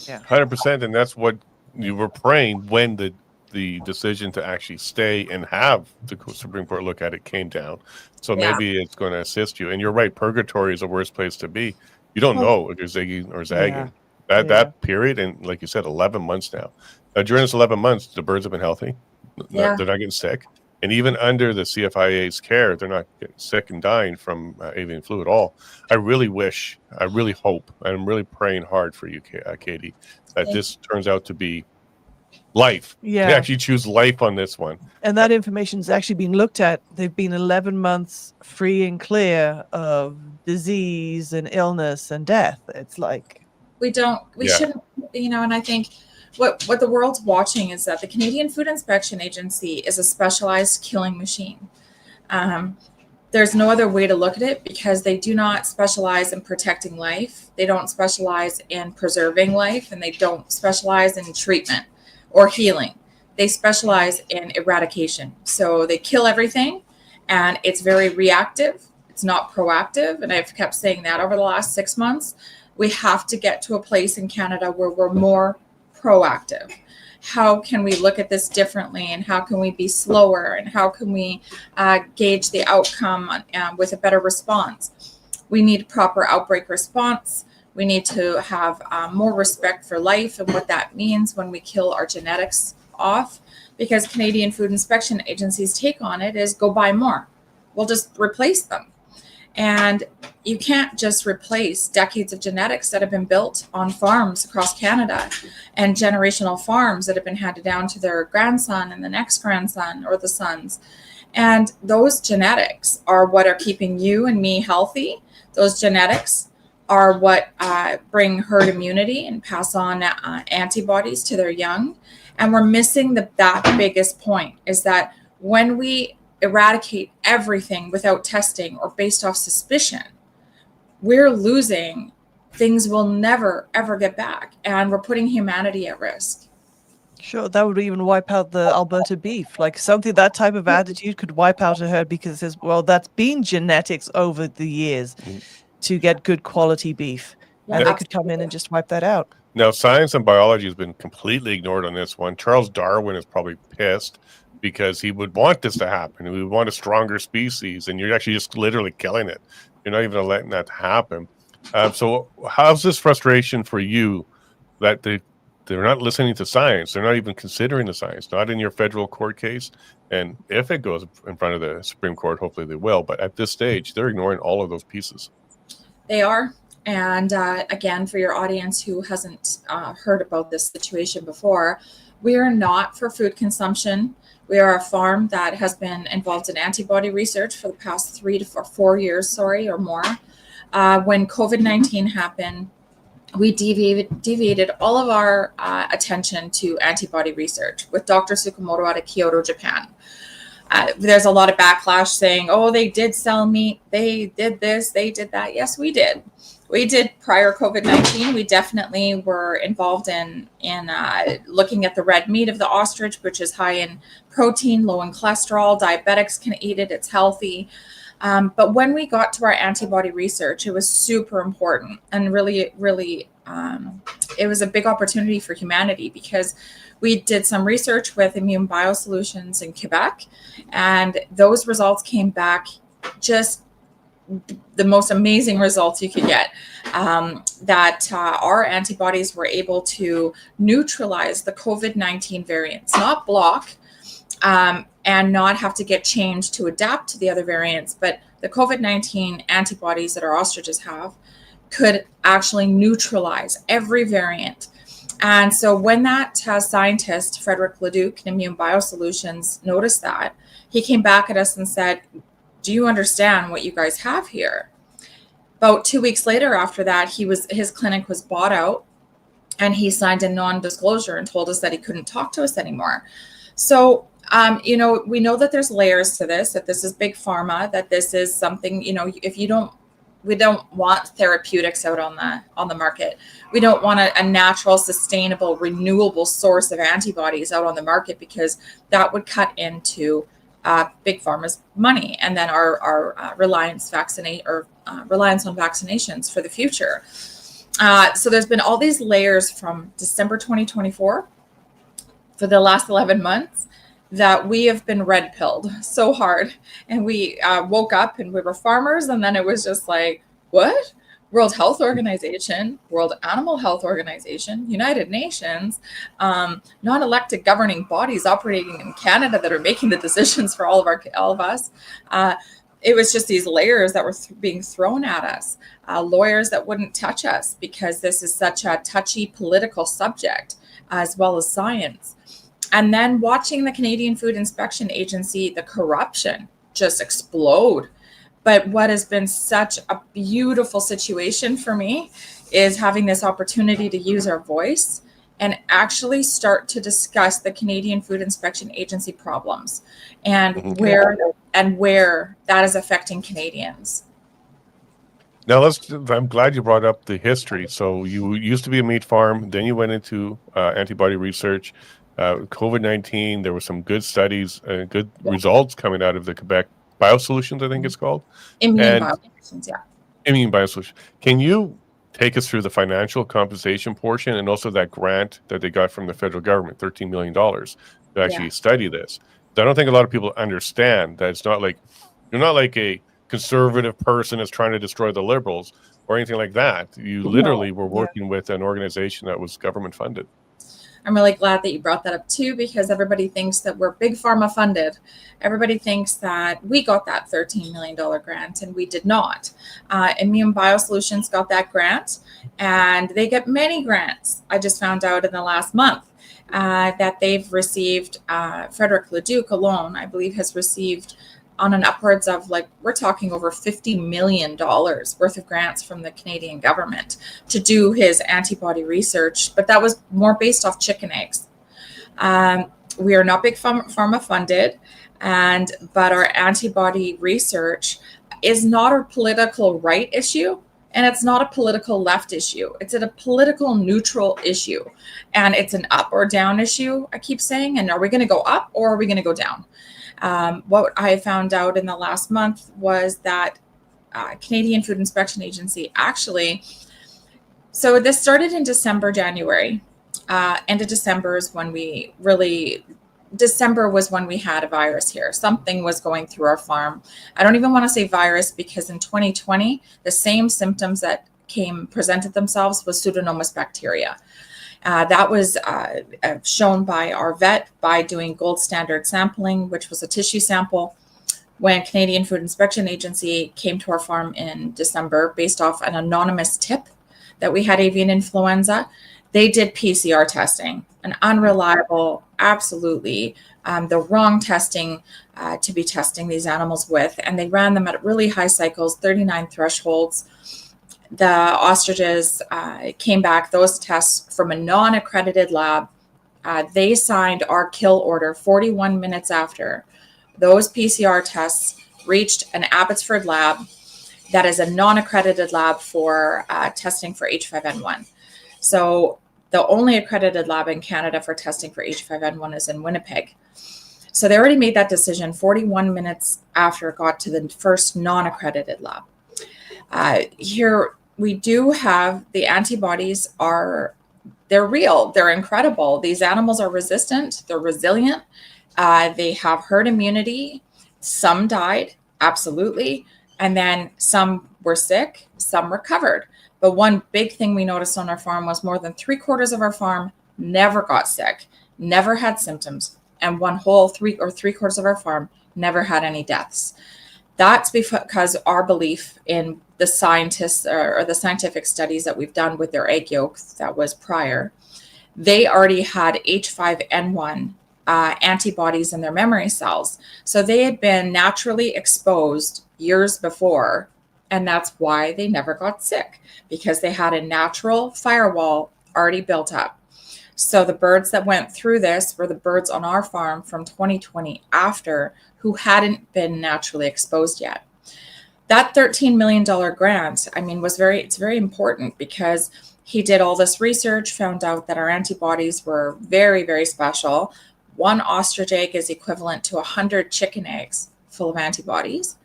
Speaker 2: Yeah, 100%. And that's what you were praying when the decision to actually stay and have the Supreme Court look at it came down. So maybe it's going to assist you. And you're right. Purgatory is the worst place to be. You don't know if you're zigging or zagging. That period, and like you said, 11 months now. During this 11 months, the birds have been healthy. They're not getting sick. And even under the CFIA's care, they're not getting sick and dying from avian flu at all. I really hope, and I'm really praying hard for you, Katie, that this turns out to be life. Yeah. You actually choose life on this one.
Speaker 1: And that information is actually being looked at. They've been 11 months free and clear of disease and illness and death. It's like...
Speaker 3: We shouldn't, and I think... What the world's watching is that the Canadian Food Inspection Agency is a specialized killing machine. There's no other way to look at it because they do not specialize in protecting life. They don't specialize in preserving life, and they don't specialize in treatment or healing. They specialize in eradication. So they kill everything, and it's very reactive. It's not proactive. And I've kept saying that over the last 6 months. We have to get to a place in Canada where we're more proactive. How can we look at this differently, and how can we be slower, and how can we gauge the outcome with a better response? We need proper outbreak response. We need to have more respect for life and what that means when we kill our genetics off, because Canadian Food Inspection Agency's take on it is go buy more. We'll just replace them. And you can't just replace decades of genetics that have been built on farms across Canada and generational farms that have been handed down to their grandson and the next grandson or the sons. And those genetics are what are keeping you and me healthy. Those genetics are what bring herd immunity and pass on antibodies to their young. And we're missing that biggest point is that when we eradicate everything without testing or based off suspicion, we're losing things we'll never, ever get back. And we're putting humanity at risk.
Speaker 1: Sure, that would even wipe out the Alberta beef. Like that type of attitude could wipe out a herd because it says, well, that's been genetics over the years. to get good quality beef.
Speaker 3: Yeah,
Speaker 1: And they could come in and just wipe that out.
Speaker 2: Now, science and biology has been completely ignored on this one. Charles Darwin is probably pissed because he would want this to happen. He would want a stronger species, and you're actually just literally killing it. You're not even letting that happen. So how's this frustration for you that they're not listening to science? They're not even considering the science, not in your federal court case. And if it goes in front of the Supreme Court, hopefully they will. But at this stage, they're ignoring all of those pieces.
Speaker 3: They are. And again, for your audience who hasn't heard about this situation before, we are not for food consumption. We are a farm that has been involved in antibody research for the past 3 to 4 years, or more. When COVID-19 happened, we deviated all of our attention to antibody research with Dr. Tsukamoto out of Kyoto, Japan. There's a lot of backlash saying, oh, they did sell meat, they did this, they did that. Yes, we did. We did prior COVID-19. We definitely were involved in looking at the red meat of the ostrich, which is high in protein, low in cholesterol. Diabetics can eat it. It's healthy. But when we got to our antibody research, it was super important and really, really, it was a big opportunity for humanity because we did some research with Immune Biosolutions in Quebec, and those results came back just the most amazing results you could get, that our antibodies were able to neutralize the COVID-19 variants, not block, and not have to get changed to adapt to the other variants. But the COVID-19 antibodies that our ostriches have could actually neutralize every variant. And so when that scientist, Frederick Leduc in Immune Biosolutions, noticed that, he came back at us and said, do you understand what you guys have here? About 2 weeks later after that, his clinic was bought out and he signed a non-disclosure and told us that he couldn't talk to us anymore. So, we know that there's layers to this, that this is big pharma, that this is something, we don't want therapeutics out on the market. We don't want a natural, sustainable, renewable source of antibodies out on the market because that would cut into big pharma's money, and then our reliance on vaccinations for the future. So there's been all these layers from December 2024 for the last 11 months that we have been red pilled so hard, and we woke up and we were farmers, and then it was just like, what? World Health Organization, World Animal Health Organization, United Nations, non-elected governing bodies operating in Canada that are making the decisions for all of us. It was just these layers that were being thrown at us, lawyers that wouldn't touch us because this is such a touchy political subject, as well as science. And then watching the Canadian Food Inspection Agency, the corruption just explode. But what has been such a beautiful situation for me is having this opportunity to use our voice and actually start to discuss the Canadian Food Inspection Agency problems and where that is affecting Canadians.
Speaker 2: Now, I'm glad you brought up the history. So you used to be a meat farm, then you went into antibody research. COVID-19, there were some good studies, good results coming out of the Quebec Biosolutions, I think it's called.
Speaker 3: Immune Biosolutions, yeah.
Speaker 2: Immune Biosolutions. Can you take us through the financial compensation portion and also that grant that they got from the federal government, $13 million, to actually study this? I don't think a lot of people understand that it's not like, you're not like a conservative person that's trying to destroy the liberals or anything like that. You literally were working with an organization that was government funded.
Speaker 3: I'm really glad that you brought that up too, because everybody thinks that we're big pharma funded. Everybody thinks that we got that $13 million grant, and we did not. Immune Biosolutions got that grant, and they get many grants. I just found out in the last month that they've received, Frederick Leduc alone, I believe, has received on an upwards of, we're talking over $50 million worth of grants from the Canadian government to do his antibody research. But that was more based off chicken eggs. We are not big pharma funded, but our antibody research is not a political right issue, and it's not a political left issue. It's a political neutral issue, and it's an up or down issue, I keep saying. And are we going to go up or are we going to go down? What I found out in the last month was that Canadian Food Inspection Agency actually, so this started in December, January. End of December is when December was when we had a virus here. Something was going through our farm. I don't even want to say virus, because in 2020, the same symptoms that presented themselves was Pseudomonas bacteria. That was shown by our vet by doing gold standard sampling, which was a tissue sample. When Canadian Food Inspection Agency came to our farm in December, based off an anonymous tip that we had avian influenza, they did PCR testing, an unreliable, absolutely the wrong testing to be testing these animals with. And they ran them at really high cycles, 39 thresholds. The ostriches came back, those tests from a non-accredited lab. They signed our kill order 41 minutes after. Those PCR tests reached an Abbotsford lab that is a non-accredited lab for testing for H5N1. So the only accredited lab in Canada for testing for H5N1 is in Winnipeg. So they already made that decision 41 minutes after it got to the first non-accredited lab. Here we do have the antibodies they're real, they're incredible. These animals are resistant, they're resilient, they have herd immunity. Some died, absolutely. And then some were sick, some recovered. But one big thing we noticed on our farm was more than 3/4 of our farm never got sick, never had symptoms, and one whole 3/4 of our farm never had any deaths. That's because our belief in the scientists or the scientific studies that we've done with their egg yolks that was prior, they already had H5N1 antibodies in their memory cells. So they had been naturally exposed years before, and that's why they never got sick, because they had a natural firewall already built up. So the birds that went through this were the birds on our farm from 2020 after, who hadn't been naturally exposed yet. That $13 million grant, I mean, it's very important, because he did all this research, found out that our antibodies were very, very special. One ostrich egg is equivalent to 100 chicken eggs full of antibodies.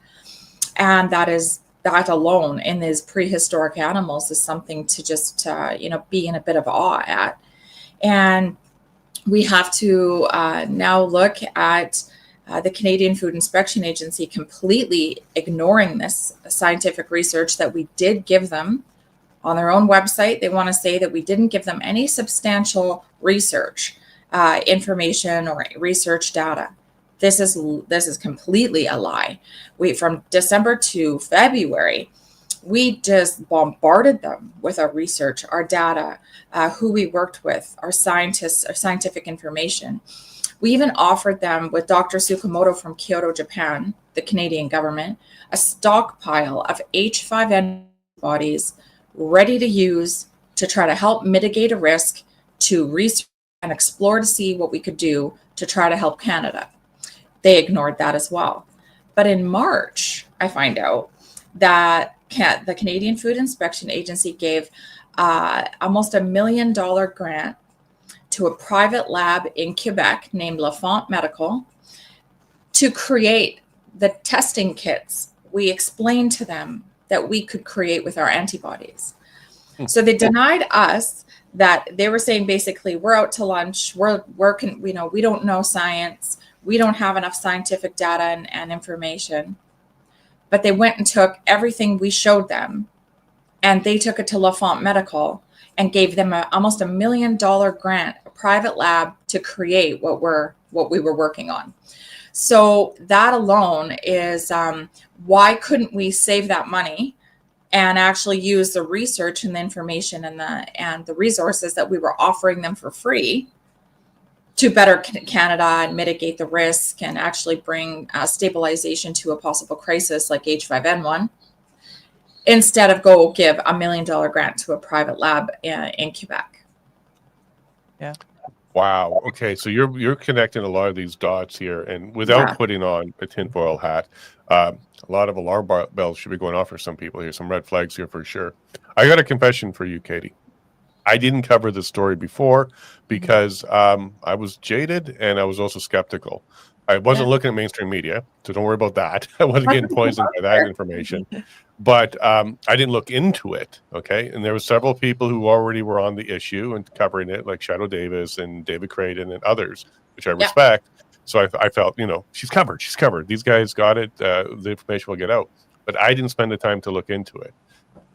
Speaker 3: And that alone in these prehistoric animals is something to just, be in a bit of awe at. And we have to now look at the Canadian Food Inspection Agency completely ignoring this scientific research that we did give them on their own website. They want to say that we didn't give them any substantial research information or research data. This is completely a lie. From December to February, we just bombarded them with our research, our data, who we worked with, our scientists, our scientific information. We even offered them, with Dr. Tsukamoto from Kyoto, Japan, the Canadian government, a stockpile of H5N antibodies ready to use to try to help mitigate a risk, to research and explore to see what we could do to try to help Canada. They ignored that as well. But in March, I find out that the Canadian Food Inspection Agency gave almost $1 million grant to a private lab in Quebec named Lafont Medical to create the testing kits we explained to them that we could create with our antibodies. So they denied us that. They were saying basically, we're out to lunch, we don't know science, we don't have enough scientific data and information. But they went and took everything we showed them, and they took it to Lafont Medical and gave them almost $1 million grant, a private lab, to create what we were working on. So that alone is why couldn't we save that money and actually use the research and the information and the resources that we were offering them for free to better Canada and mitigate the risk and actually bring stabilization to a possible crisis like H5N1, instead of go give $1 million grant to a private lab in Quebec.
Speaker 1: Yeah.
Speaker 2: Wow. Okay, so you're connecting a lot of these dots here, and without putting on a tinfoil hat, a lot of alarm bells should be going off for some people here. Some red flags here for sure. I got a confession for you, Katie. I didn't cover this story before because I was jaded and I was also skeptical. I wasn't looking at mainstream media, so don't worry about that. I wasn't getting poisoned by that information. But I didn't look into it, okay? And there were several people who already were on the issue and covering it, like Shadow Davis and David Creighton and others, which I respect. So I felt, she's covered. She's covered. These guys got it. The information will get out. But I didn't spend the time to look into it.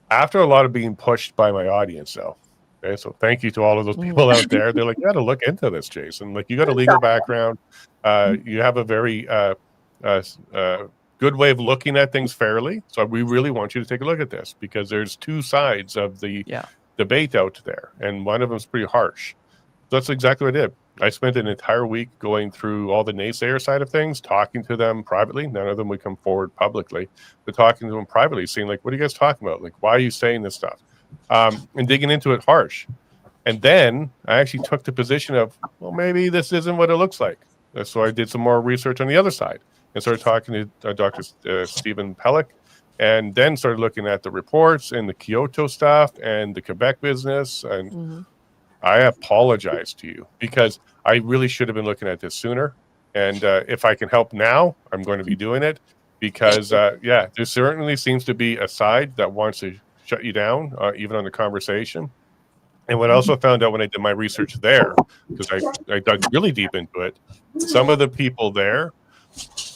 Speaker 2: After a lot of being pushed by my audience, though. Okay, so thank you to all of those people out there. They're like, you got to look into this, Jason. Like, you got a legal background. You have a very good way of looking at things fairly. So we really want you to take a look at this, because there's two sides of the debate out there, and one of them is pretty harsh. So that's exactly what I did. I spent an entire week going through all the naysayer side of things, talking to them privately. None of them would come forward publicly, but talking to them privately, seeing like, what are you guys talking about? Like, why are you saying this stuff? And digging into it harsh. And then I actually took the position of, well, maybe this isn't what it looks like. So I did some more research on the other side and started talking to Dr. Stephen Pellick, and then started looking at the reports and the Kyoto stuff and the Quebec business. And I apologize to you, because I really should have been looking at this sooner. And if I can help now, I'm going to be doing it, because, there certainly seems to be a side that wants to shut you down, even on the conversation. And what I also found out when I did my research there, because I dug really deep into it, some of the people there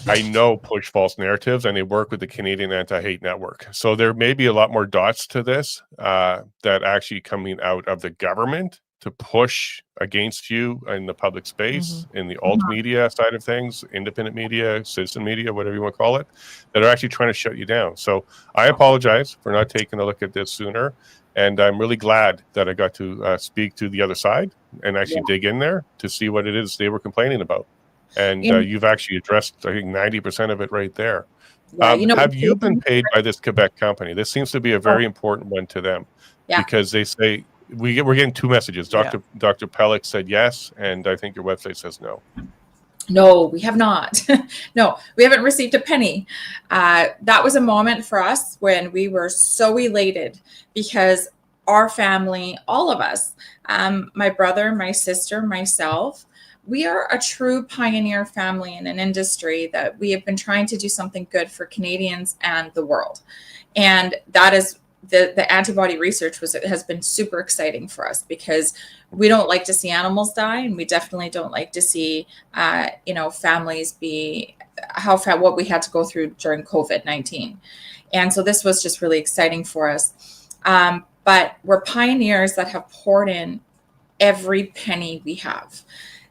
Speaker 2: I know push false narratives, and they work with the Canadian Anti-Hate Network. So there may be a lot more dots to this that actually coming out of the government to push against you in the public space, in the alt media side of things, independent media, citizen media, whatever you want to call it, that are actually trying to shut you down. So I apologize for not taking a look at this sooner. And I'm really glad that I got to speak to the other side and actually dig in there to see what it is they were complaining about. And you've actually addressed, I think, 90% of it right there. Have you been paid by this Quebec company? This seems to be a very important one to them, because they say we're getting two messages. Dr. Pellick said yes, and I think your website says no.
Speaker 3: No, we have not. No, we haven't received a penny. That was a moment for us when we were so elated, because our family, all of us, my brother, my sister, myself, we are a true pioneer family in an industry that we have been trying to do something good for Canadians and the world. And that is the antibody research has been super exciting for us, because we don't like to see animals die, and we definitely don't like to see families be what we had to go through during COVID-19. And so this was just really exciting for us. But we're pioneers that have poured in every penny we have.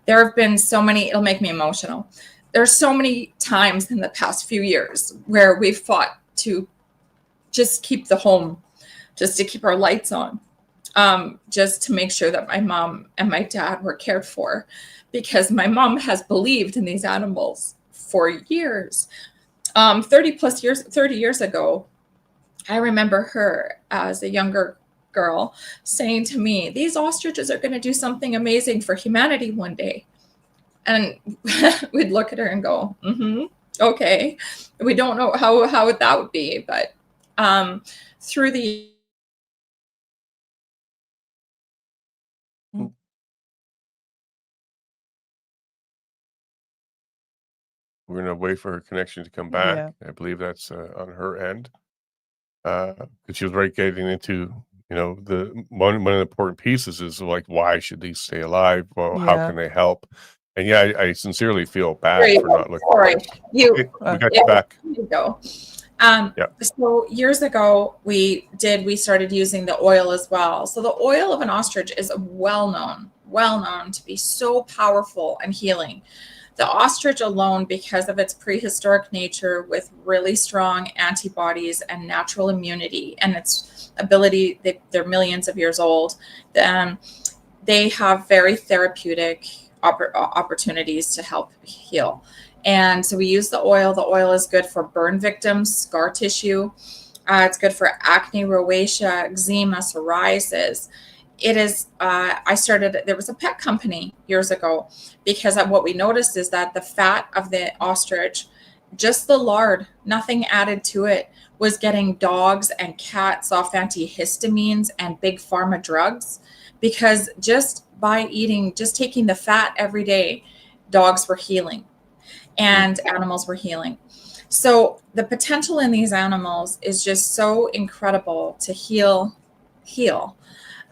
Speaker 3: There have been so many, it'll make me emotional. There's so many times in the past few years where we've fought to just keep the home, just to keep our lights on, just to make sure that my mom and my dad were cared for, because my mom has believed in these animals for years. 30 years ago, I remember her as a younger girl saying to me, these ostriches are going to do something amazing for humanity one day. And we'd look at her and go, okay. We don't know how that would be, but through the
Speaker 2: We're going to wait for her connection to come back. I believe that's on her end. She was right getting into, the one of the important pieces is like, why should these stay alive? Well, how can they help? And I sincerely feel bad for not looking.
Speaker 3: Sorry,
Speaker 2: we got you back.
Speaker 3: There you go. So years ago, we started using the oil as well. So the oil of an ostrich is well known to be so powerful and healing. The ostrich alone, because of its prehistoric nature with really strong antibodies and natural immunity and its ability, they're millions of years old, they have very therapeutic opportunities to help heal. And so we use the oil. The oil is good for burn victims, scar tissue. It's good for acne, rosacea, eczema, psoriasis. It is, there was a pet company years ago, because what we noticed is that the fat of the ostrich, just the lard, nothing added to it, was getting dogs and cats off antihistamines and big pharma drugs, because just by taking the fat every day, dogs were healing. and animals were healing. So the potential in these animals is just so incredible to heal.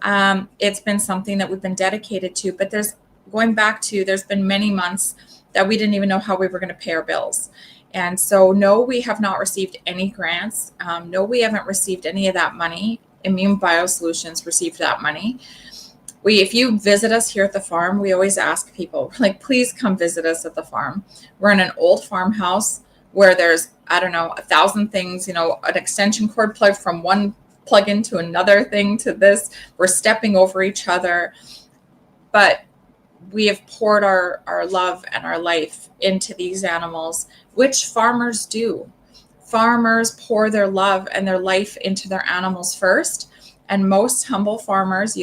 Speaker 3: It's been something that we've been dedicated to, but there's been many months that we didn't even know how we were going to pay our bills. And so, no, we have not received any grants. No, we haven't received any of that money. Immune Biosolutions received that money. If you visit us here at the farm, we always ask people, like, please come visit us at the farm. We're in an old farmhouse where there's, I don't know, 1,000 things, an extension cord plug from one plug-in to another thing to this. We're stepping over each other. But we have poured our love and our life into these animals, which farmers do. Farmers pour their love and their life into their animals first. And most humble farmers,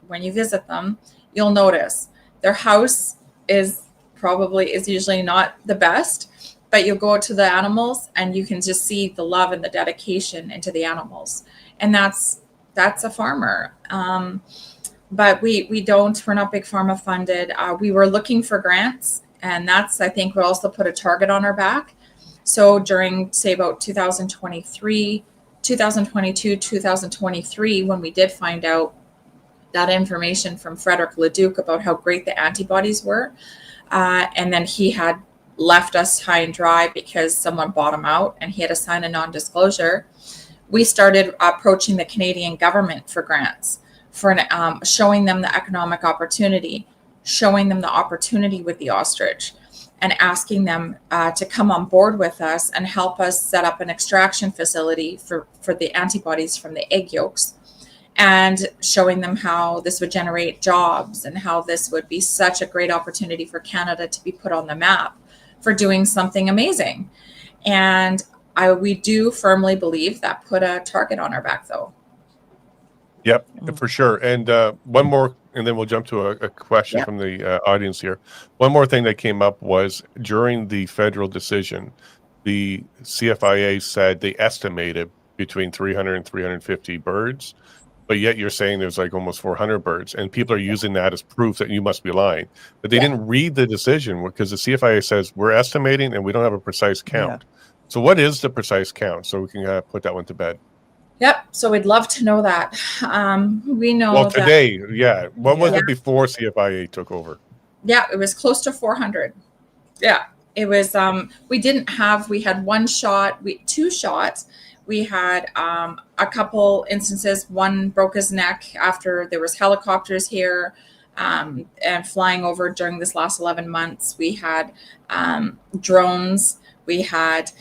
Speaker 3: when you visit them, you'll notice their house is usually not the best, but you'll go to the animals and you can just see the love and the dedication into the animals. And that's a farmer. But we're not big pharma funded. We were looking for grants, and that's, I think, we also put a target on our back. So during, say, about 2023, 2022, 2023, when we did find out that information from Frederick Leduc about how great the antibodies were, and then he had left us high and dry because someone bought him out and he had to sign a non-disclosure, we started approaching the Canadian government for grants, for showing them the economic opportunity, showing them the opportunity with the ostrich, and asking them to come on board with us and help us set up an extraction facility for the antibodies from the egg yolks, and showing them how this would generate jobs and how this would be such a great opportunity for Canada to be put on the map for doing something amazing. And we do firmly believe that put a target on our back, though.
Speaker 2: Yep, for sure. And one more, and then we'll jump to a question from the audience here. One more thing that came up was during the federal decision, the CFIA said they estimated between 300 and 350 birds, but yet you're saying there's like almost 400 birds, and people are using that as proof that you must be lying. But they didn't read the decision because the CFIA says we're estimating and we don't have a precise count. So what is the precise count? So we can put that one to bed.
Speaker 3: Yep. So we'd love to know that. We know.
Speaker 2: Well, today, What was it before CFIA took over? Yeah,
Speaker 3: it was close to 400. Yeah, it was. We had two shots. We had a couple instances. One broke his neck after there was helicopters here and flying over during this last 11 months. We had drones. We had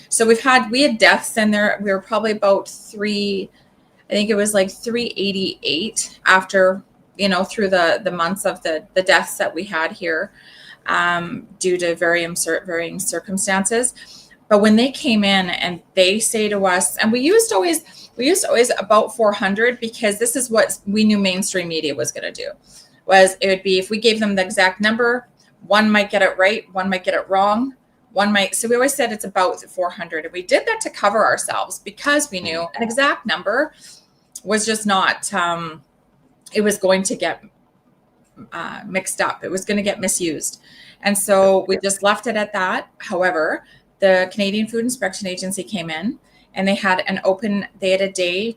Speaker 3: deaths in there. We were probably about 388 after, through the months of the deaths that we had here due to varying circumstances. But when they came in and they say to us, and we used always about 400, because this is what we knew mainstream media was going to do, was it would be, if we gave them the exact number, one might get it right, one might get it wrong. So we always said it's about 400. And we did that to cover ourselves because we knew an exact number was just not, it was going to get mixed up. It was going to get misused. And so we just left it at that. However, the Canadian Food Inspection Agency came in and they had a day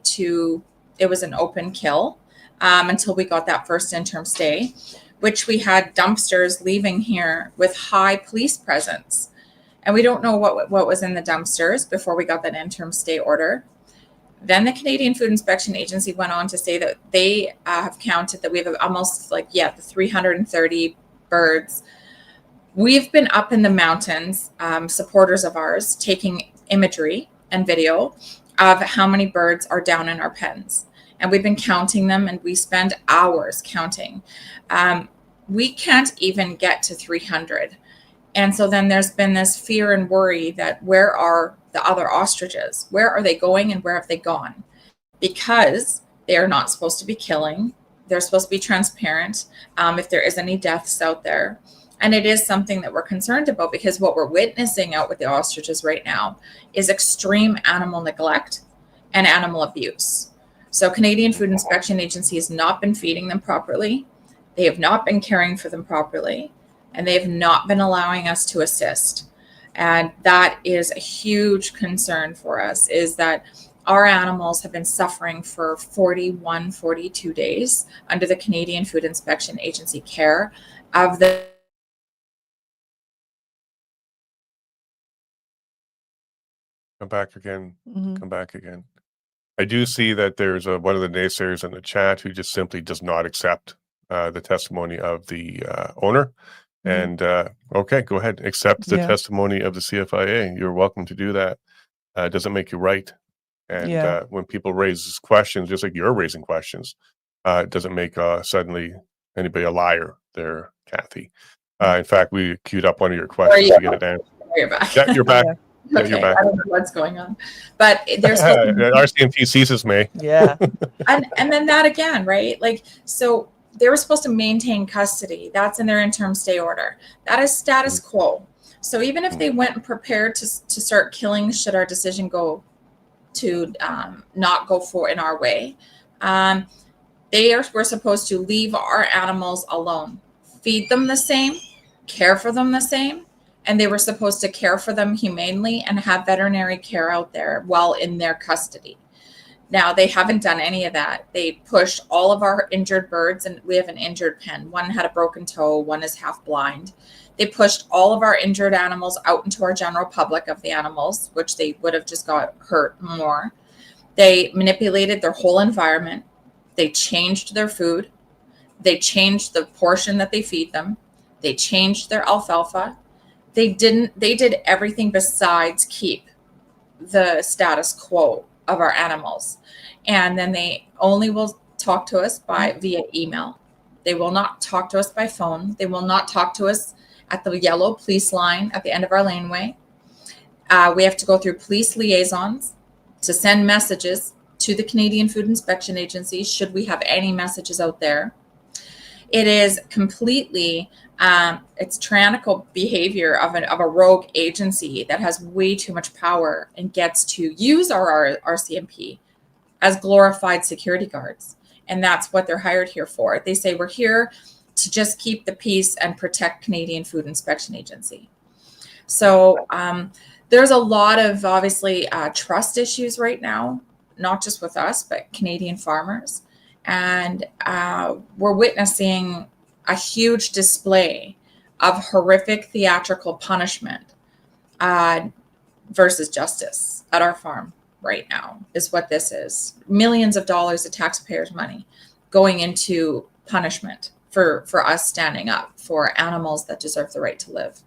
Speaker 3: it was an open kill until we got that first interim stay, which we had dumpsters leaving here with high police presence. And we don't know what was in the dumpsters before we got that interim stay order. Then the Canadian Food Inspection Agency went on to say that they have counted that we have almost the 330 birds. We've been up in the mountains, supporters of ours, taking imagery and video of how many birds are down in our pens. And we've been counting them, and we spend hours counting. We can't even get to 300. And so then there's been this fear and worry that where are the other ostriches? Where are they going and where have they gone? Because they are not supposed to be killing. They're supposed to be transparent if there is any deaths out there. And it is something that we're concerned about, because what we're witnessing out with the ostriches right now is extreme animal neglect and animal abuse. So Canadian Food Inspection Agency has not been feeding them properly. They have not been caring for them properly. And they have not been allowing us to assist. And that is a huge concern for us, is that our animals have been suffering for 41, 42 days under the Canadian Food Inspection Agency care of the
Speaker 2: Come back again. Come back again. I do see that there's one of the naysayers in the chat who just simply does not accept the testimony of the owner. And okay, go ahead. Accept the testimony of the CFIA. You're welcome to do that. It doesn't make you right. And when people raise questions, just like you're raising questions, it doesn't make suddenly anybody a liar there, Kathy. In fact, we queued up one of your questions to get it answered.
Speaker 3: You're back.
Speaker 2: Yeah, you're back.
Speaker 3: Okay,
Speaker 2: you're back.
Speaker 3: I don't know what's going on. But there's
Speaker 2: RCMP ceases May.
Speaker 1: Yeah.
Speaker 3: and then that again, right? Like, so they were supposed to maintain custody. That's in their interim stay order. That is status quo. So even if they went and prepared to start killing, should our decision go to not go for in our way, we're supposed to leave our animals alone, feed them the same, care for them the same, and they were supposed to care for them humanely and have veterinary care out there while in their custody. Now, they haven't done any of that. They pushed all of our injured birds, and we have an injured pen. One had a broken toe, one is half blind. They pushed all of our injured animals out into our general public of the animals, which they would have just got hurt more. They manipulated their whole environment. They changed their food. They changed the portion that they feed them. They changed their alfalfa. They did everything besides keep the status quo of our animals. And then they only will talk to us via email. They will not talk to us by phone. They will not talk to us at the yellow police line at the end of our laneway. We have to go through police liaisons to send messages to the Canadian Food Inspection Agency should we have any messages out there. It is completely, it's tyrannical behavior of a rogue agency that has way too much power and gets to use our RCMP as glorified security guards. And that's what they're hired here for. They say we're here to just keep the peace and protect Canadian Food Inspection Agency. So there's a lot of obviously trust issues right now, not just with us, but Canadian farmers. And we're witnessing a huge display of horrific theatrical punishment versus justice at our farm right now is what this is. Millions of dollars of taxpayers' money going into punishment for us standing up for animals that deserve the right to live.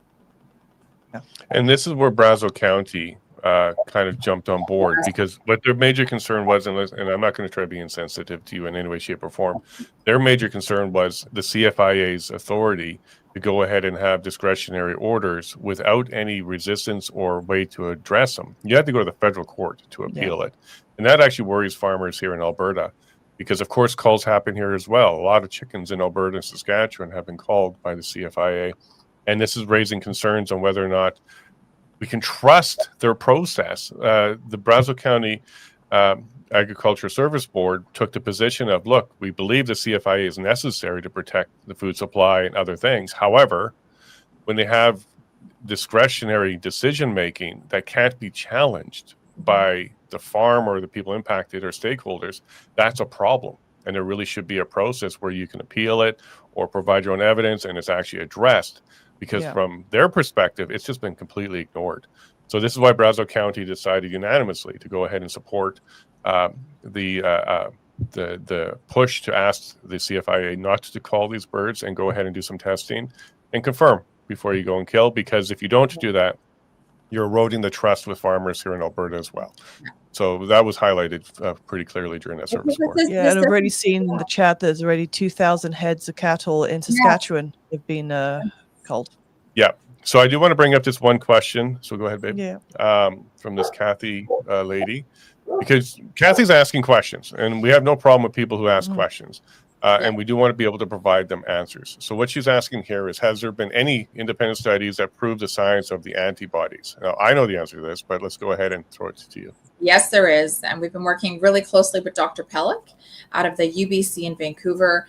Speaker 2: And this is where Brazeau County kind of jumped on board, because what their major concern was, and I'm not going to try to be insensitive to you in any way, shape, or form, their major concern was the CFIA's authority to go ahead and have discretionary orders without any resistance or way to address them. You have to go to the federal court to appeal it. And that actually worries farmers here in Alberta, because of course calls happen here as well. A lot of chickens in Alberta and Saskatchewan have been called by the CFIA. And this is raising concerns on whether or not we can trust their process. The Brazeau County Agriculture Service Board took the position of, look, we believe the CFIA is necessary to protect the food supply and other things. However, when they have discretionary decision-making that can't be challenged by the farm or the people impacted or stakeholders, that's a problem. And there really should be a process where you can appeal it or provide your own evidence and it's actually addressed. Because from their perspective, it's just been completely ignored. So this is why Brazeau County decided unanimously to go ahead and support the push to ask the CFIA not to call these birds and go ahead and do some testing and confirm before you go and kill. Because if you don't do that, you're eroding the trust with farmers here in Alberta as well. So that was highlighted pretty clearly during that service report.
Speaker 1: Yeah, and I've already seen in the chat there's already 2,000 heads of cattle in Saskatchewan have been called.
Speaker 2: Yeah. So I do want to bring up this one question. So go ahead, babe.
Speaker 1: Yeah.
Speaker 2: From this Kathy lady, because Kathy's asking questions, and we have no problem with people who ask questions, and we do want to be able to provide them answers. So what she's asking here is, has there been any independent studies that prove the science of the antibodies? Now, I know the answer to this, but let's go ahead and throw it to you.
Speaker 3: Yes, there is. And we've been working really closely with Dr. Pellick out of the UBC in Vancouver.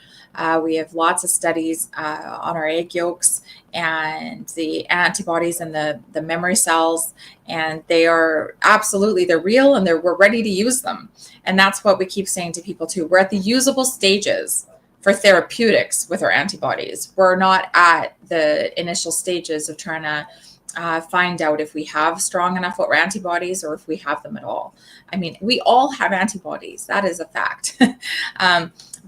Speaker 3: We have lots of studies on our egg yolks and the antibodies and the memory cells. And they are absolutely, they're real, and we're ready to use them. And that's what we keep saying to people too. We're at the usable stages for therapeutics with our antibodies. We're not at the initial stages of trying to find out if we have strong enough with our antibodies or if we have them at all. I mean, we all have antibodies. That is a fact.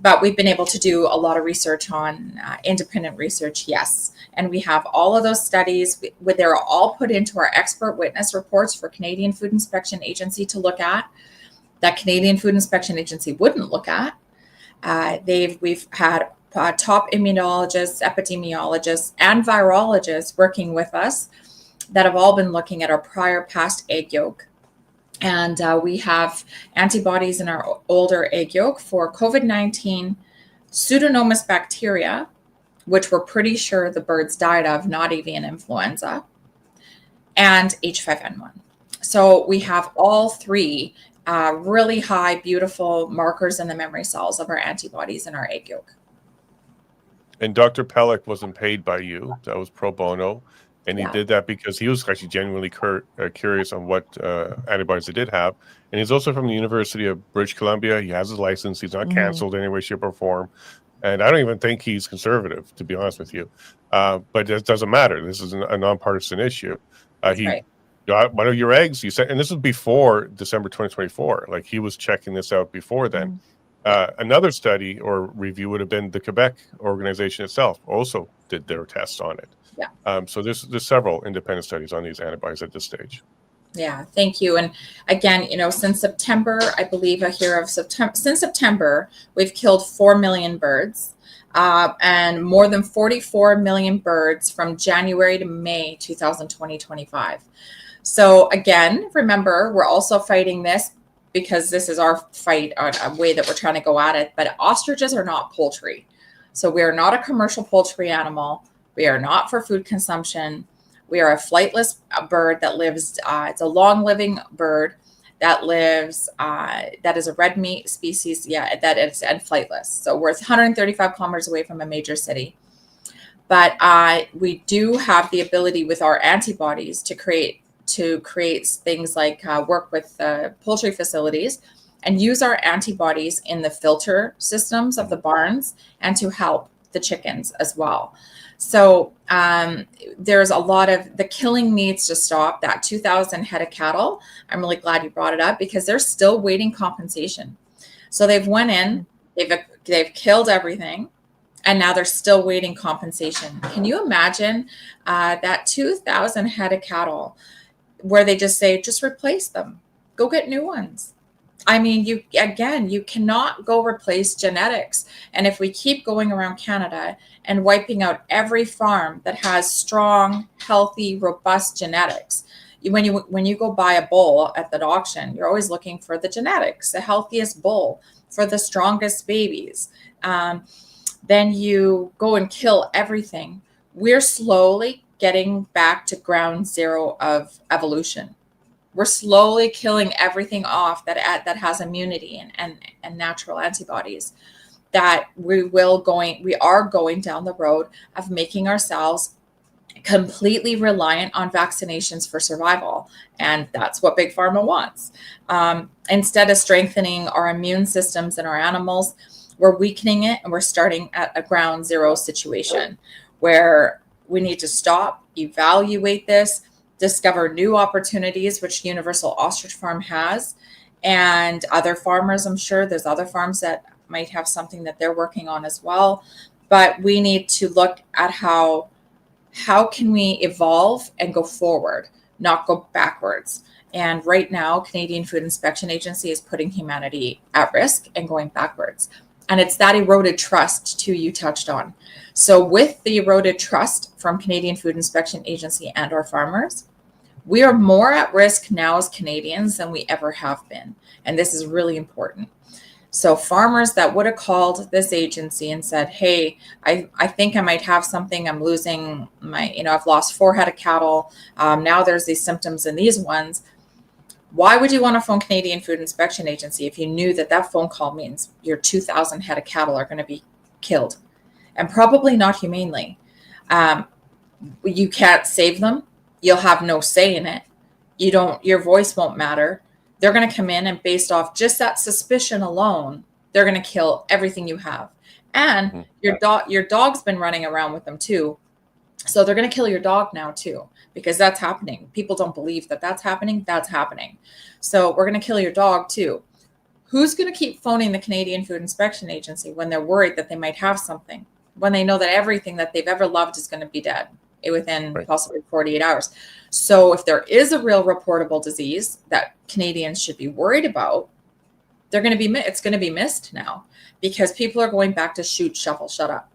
Speaker 3: But we've been able to do a lot of research on independent research, yes. And we have all of those studies. They're all put into our expert witness reports for Canadian Food Inspection Agency to look at, that Canadian Food Inspection Agency wouldn't look at. We've had top immunologists, epidemiologists, and virologists working with us that have all been looking at our prior past egg yolk. And we have antibodies in our older egg yolk for COVID-19 Pseudomonas bacteria, which we're pretty sure the birds died of, not avian influenza, and H5N1. So we have all three really high, beautiful markers in the memory cells of our antibodies in our egg yolk.
Speaker 2: And Dr. Pellick wasn't paid by you. That was pro bono. And he did that because he was actually genuinely curious on what antibodies they did have. And he's also from the University of British Columbia. He has his license. He's not canceled in any way, shape, or form. And I don't even think he's conservative, to be honest with you. But it doesn't matter. This is a nonpartisan issue. He got one of your eggs. You said, and this was before December 2024. Like, he was checking this out before then. Another study or review would have been the Quebec organization itself also did their tests on it.
Speaker 3: Yeah.
Speaker 2: So there's several independent studies on these antibodies at this stage.
Speaker 3: Yeah, thank you. And again, since September, I believe since September, we've killed 4 million birds and more than 44 million birds from January to May 2020-25. So again, remember, we're also fighting this because this is our fight on a way that we're trying to go at it. But ostriches are not poultry. So we are not a commercial poultry animal. We are not for food consumption. We are a flightless bird that lives, it's a long living bird that lives, that is a red meat species, that is, and flightless. So we're 135 kilometers away from a major city. But we do have the ability with our antibodies to create things like work with poultry facilities and use our antibodies in the filter systems of the barns and to help the chickens as well. So there's a lot of, the killing needs to stop. That 2,000 head of cattle, I'm really glad you brought it up because they're still waiting compensation. So they've went in, they've killed everything, and now they're still waiting compensation. Can you imagine that 2,000 head of cattle where they just say, just replace them, go get new ones? I mean, you cannot go replace genetics. And if we keep going around Canada and wiping out every farm that has strong, healthy, robust genetics, when you go buy a bull at the auction, you're always looking for the genetics, the healthiest bull for the strongest babies. Then you go and kill everything. We're slowly getting back to ground zero of evolution. We're slowly killing everything off that has immunity and natural antibodies. That we are going down the road of making ourselves completely reliant on vaccinations for survival. And that's what Big Pharma wants. Instead of strengthening our immune systems in our animals, we're weakening it, and we're starting at a ground zero situation where we need to stop, evaluate this, discover new opportunities, which Universal Ostrich Farm has, and other farmers. I'm sure there's other farms that might have something that they're working on as well. But we need to look at how can we evolve and go forward, not go backwards. And right now, Canadian Food Inspection Agency is putting humanity at risk and going backwards. And it's that eroded trust too you touched on. So with the eroded trust from Canadian Food Inspection Agency and our farmers, we are more at risk now as Canadians than we ever have been. And this is really important. So farmers that would have called this agency and said, hey, I think I might have something. I'm losing I've lost 4 head of cattle. Now there's these symptoms in these ones. Why would you want to phone Canadian Food Inspection Agency if you knew that that phone call means your 2,000 head of cattle are going to be killed, and probably not humanely? You can't save them. You'll have no say in it. Your voice won't matter. They're going to come in, and based off just that suspicion alone, they're going to kill everything you have. And your dog's been running around with them too. So they're going to kill your dog now too, because that's happening. People don't believe that that's happening. That's happening. So we're going to kill your dog too. Who's going to keep phoning the Canadian Food Inspection Agency when they're worried that they might have something, when they know that everything that they've ever loved is going to be dead within possibly 48 hours? So if there is a real reportable disease that Canadians should be worried about, it's going to be missed now, because people are going back to shoot, shovel, shut up.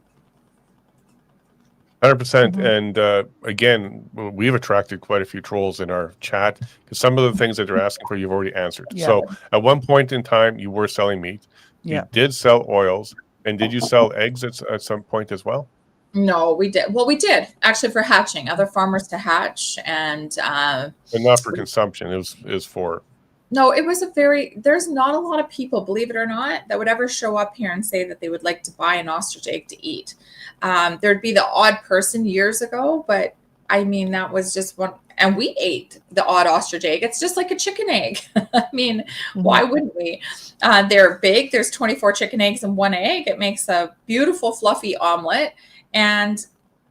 Speaker 2: 100%. And again, we've attracted quite a few trolls in our chat, because some of the things that they're asking for, you've already answered. So at one point in time, you were selling meat. You did sell oils. And did you sell eggs at some point as well?
Speaker 3: No, we did. Well, we did actually for hatching, other farmers to hatch, and
Speaker 2: but not for consumption. It was for.
Speaker 3: No, it was there's not a lot of people, believe it or not, that would ever show up here and say that they would like to buy an ostrich egg to eat. There'd be the odd person years ago, but I mean, that was just one. And we ate the odd ostrich egg. It's just like a chicken egg. I mean, why wouldn't we? They're big. There's 24 chicken eggs in one egg. It makes a beautiful, fluffy omelet. And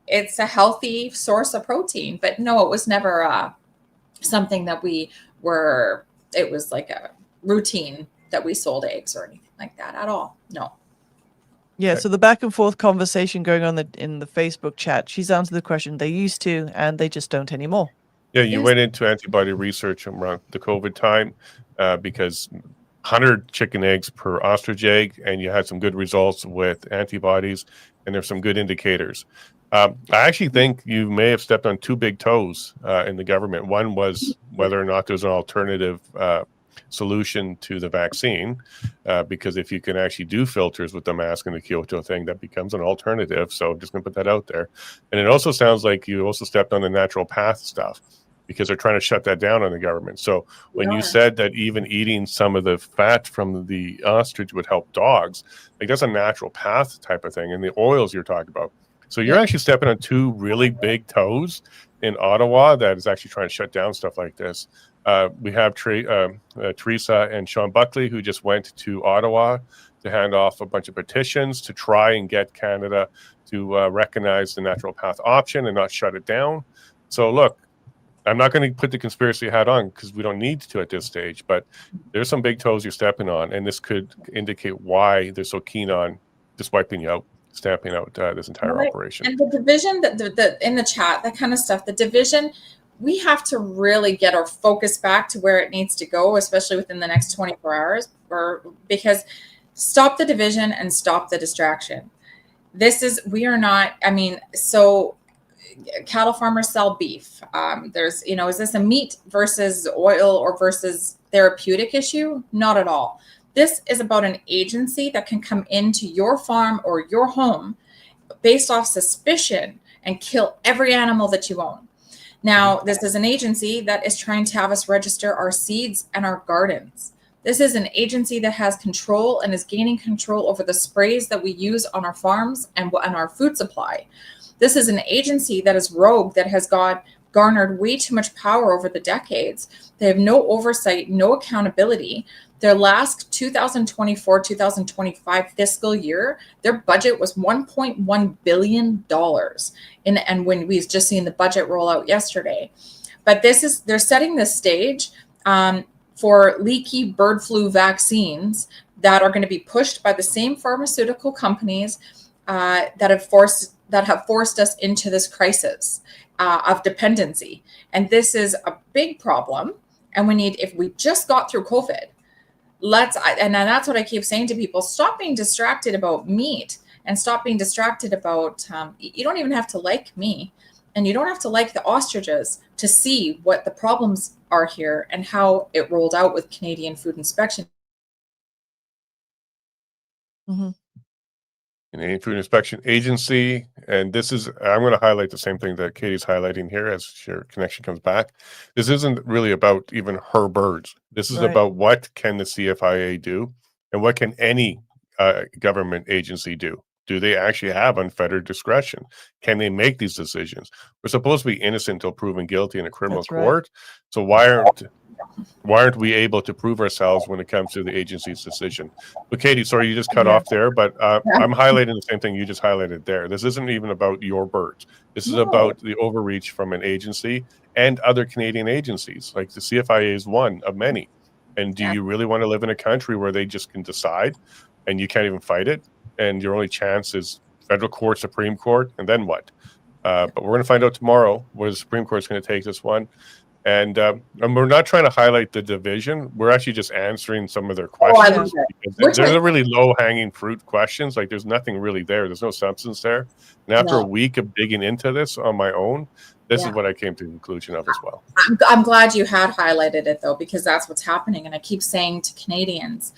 Speaker 3: it's a healthy source of protein. But no, it was never something that it was like a routine that we sold eggs or anything like that at all. No.
Speaker 1: Yeah, so the back and forth conversation going on in the Facebook chat, she's answered the question. They used to, and they just don't anymore.
Speaker 2: Yeah, you went into antibody research around the COVID time because 100 chicken eggs per ostrich egg, and you had some good results with antibodies, and there's some good indicators. I actually think you may have stepped on two big toes in the government. One was whether or not there's an alternative solution to the vaccine, because if you can actually do filters with the mask and the Kyoto thing, that becomes an alternative. So I'm just going to put that out there. And it also sounds like you also stepped on the natural path stuff, because they're trying to shut that down on the government. So when you said that even eating some of the fat from the ostrich would help dogs, like that's a natural path type of thing. And the oils you're talking about. So you're actually stepping on two really big toes in Ottawa that is actually trying to shut down stuff like this. We have Teresa and Sean Buckley, who just went to Ottawa to hand off a bunch of petitions to try and get Canada to recognize the natural path option and not shut it down. So look, I'm not going to put the conspiracy hat on because we don't need to at this stage, but there's some big toes you're stepping on, and this could indicate why they're so keen on just wiping you out, stamping out this entire operation.
Speaker 3: And the division that in the chat, that kind of stuff, the division, we have to really get our focus back to where it needs to go, especially within the next 24 hours, because stop the division and stop the distraction. So cattle farmers sell beef. Is this a meat versus oil or versus therapeutic issue? Not at all. This is about an agency that can come into your farm or your home based off suspicion and kill every animal that you own. Now, this is an agency that is trying to have us register our seeds and our gardens. This is an agency that has control and is gaining control over the sprays that we use on our farms and our food supply. This is an agency that is rogue, that has garnered way too much power over the decades. They have no oversight, no accountability. Their last 2024-2025 fiscal year, their budget was $1.1 billion. And when we've just seen the budget roll out yesterday. But they're setting the stage for leaky bird flu vaccines that are going to be pushed by the same pharmaceutical companies that have forced us into this crisis of dependency. And this is a big problem. And if we just got through COVID, and that's what I keep saying to people, stop being distracted about meat and stop being distracted about, you don't even have to like me, and you don't have to like the ostriches to see what the problems are here and how it rolled out with Canadian Food Inspection.
Speaker 2: Canadian Food Inspection Agency, and this is, I'm going to highlight the same thing that Katie's highlighting here as your connection comes back. This isn't really about even her birds. This is about what can the CFIA do and what can any government agency do. Do they actually have unfettered discretion? Can they make these decisions? We're supposed to be innocent until proven guilty in a criminal court. So why aren't we able to prove ourselves when it comes to the agency's decision? But Katie, sorry, you just cut off there, but I'm highlighting the same thing you just highlighted there. This isn't even about your birds. This is about the overreach from an agency and other Canadian agencies. Like the CFIA is one of many. And do you really want to live in a country where they just can decide and you can't even fight it? And your only chance is federal court, Supreme Court, and then what? But we're going to find out tomorrow where the Supreme Court is going to take this one. And we're not trying to highlight the division. We're actually just answering some of their questions. They're really low-hanging fruit questions. Like there's nothing really there. There's no substance there. And after a week of digging into this on my own, this is what I came to the conclusion of as well.
Speaker 3: I'm glad you had highlighted it, though, because that's what's happening. And I keep saying to Canadians,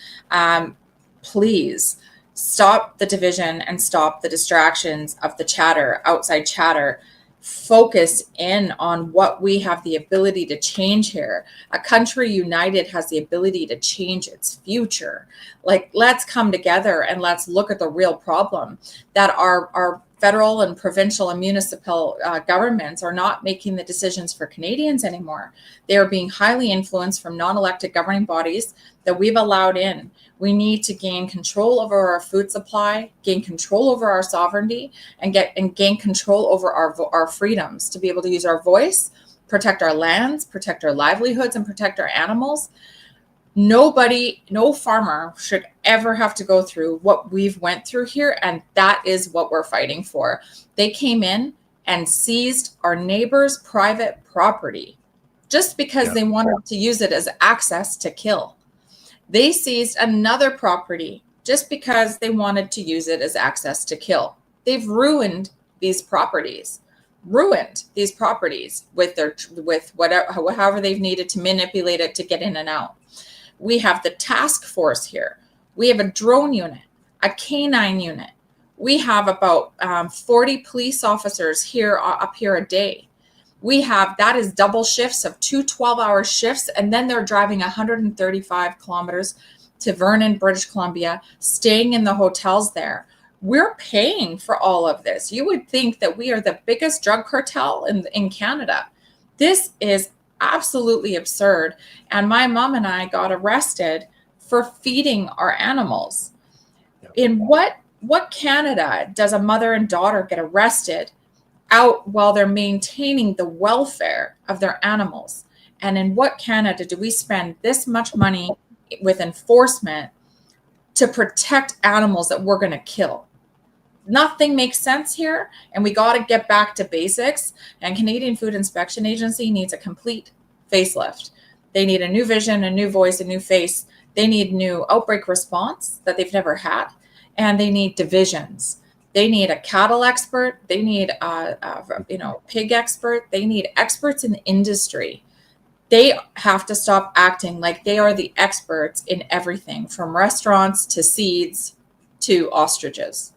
Speaker 3: please stop the division and stop the distractions of the chatter, outside chatter. Focus in on what we have the ability to change here. A country united has the ability to change its future. Like, let's come together and let's look at the real problem that our federal and provincial and municipal governments are not making the decisions for Canadians anymore. They are being highly influenced from non-elected governing bodies that we've allowed in. We need to gain control over our food supply, gain control over our sovereignty, and gain control over our freedoms to be able to use our voice, protect our lands, protect our livelihoods, and protect our animals. Nobody, no farmer should ever have to go through what we've went through here, and that is what we're fighting for. They came in and seized our neighbor's private property just because they wanted to use it as access to kill. They seized another property just because they wanted to use it as access to kill. They've ruined these properties, with whatever, however they've needed to manipulate it to get in and out. We have the task force here. We have a drone unit, a canine unit. We have about 40 police officers here up here a day. That is double shifts of 2 12-hour shifts, and then they're driving 135 kilometers to Vernon, British Columbia, staying in the hotels there. We're paying for all of this. You would think that we are the biggest drug cartel in Canada. This is absolutely absurd. And my mom and I got arrested for feeding our animals. In what Canada does a mother and daughter get arrested out while they're maintaining the welfare of their animals? And in what Canada do we spend this much money with enforcement to protect animals that we're going to kill? Nothing makes sense here, and we got to get back to basics. And Canadian Food Inspection Agency needs a complete facelift. They need a new vision, a new voice, a new face. They need new outbreak response that they've never had, and they need divisions. They need a cattle expert. They need a pig expert. They need experts in the industry. They have to stop acting like they are the experts in everything, from restaurants to seeds to ostriches.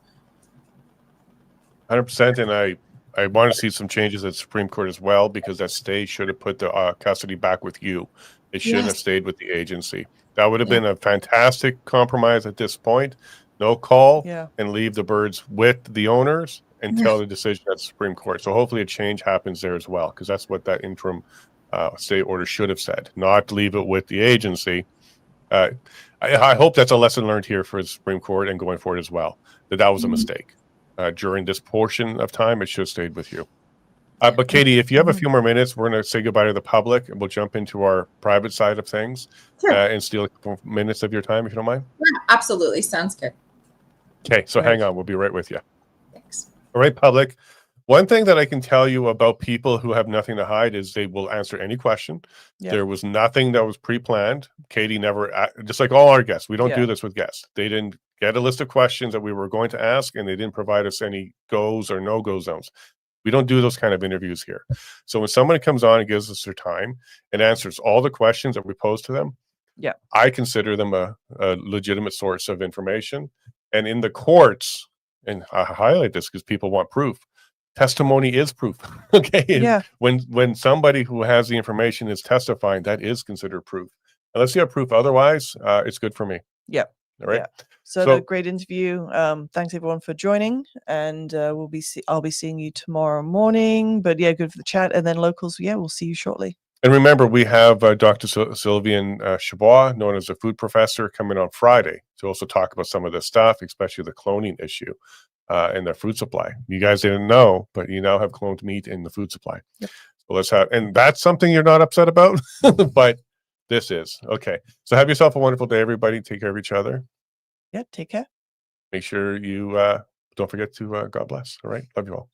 Speaker 2: 100%, and I want to see some changes at Supreme Court as well, because that stay should have put the custody back with you. It shouldn't have stayed with the agency. That would have been a fantastic compromise at this point. No call and leave the birds with the owners until the decision at the Supreme Court. So hopefully a change happens there as well, because that's what that interim stay order should have said, not leave it with the agency. I hope that's a lesson learned here for the Supreme Court and going forward as well, that was a mistake. During this portion of time, it should have stayed with you. But Katie, if you have a few more minutes, we're going to say goodbye to the public, and we'll jump into our private side of things and steal a couple minutes of your time, if you don't mind.
Speaker 3: Yeah, absolutely. Sounds good.
Speaker 2: Okay, so hang on. We'll be right with you.
Speaker 3: Thanks.
Speaker 2: All right, public. One thing that I can tell you about people who have nothing to hide is they will answer any question. Yeah. There was nothing that was pre-planned. Katie never, just like all our guests, we don't do this with guests. They didn't get a list of questions that we were going to ask, and they didn't provide us any goes or no-go zones. We don't do those kind of interviews here. So when someone comes on and gives us their time and answers all the questions that we pose to them, I consider them a legitimate source of information. And in the courts, and I highlight this because people want proof. Testimony is proof. Okay.
Speaker 1: Yeah.
Speaker 2: When somebody who has the information is testifying, that is considered proof. Unless you have proof otherwise, it's good for me.
Speaker 1: Yeah.
Speaker 2: All right.
Speaker 1: Yeah. So a great interview. Thanks everyone for joining, and I'll be seeing you tomorrow morning. But yeah, good for the chat, and then locals. Yeah, we'll see you shortly.
Speaker 2: And remember, we have Dr. Sylvian Chabois, known as a food professor, coming on Friday to also talk about some of this stuff, especially the cloning issue in their food supply. You guys didn't know, but you now have cloned meat in the food supply.
Speaker 1: Yep.
Speaker 2: So and that's something you're not upset about, but this is. Okay. So have yourself a wonderful day, everybody. Take care of each other.
Speaker 1: Yeah, take care.
Speaker 2: Make sure you don't forget to God bless. All right. Love you all.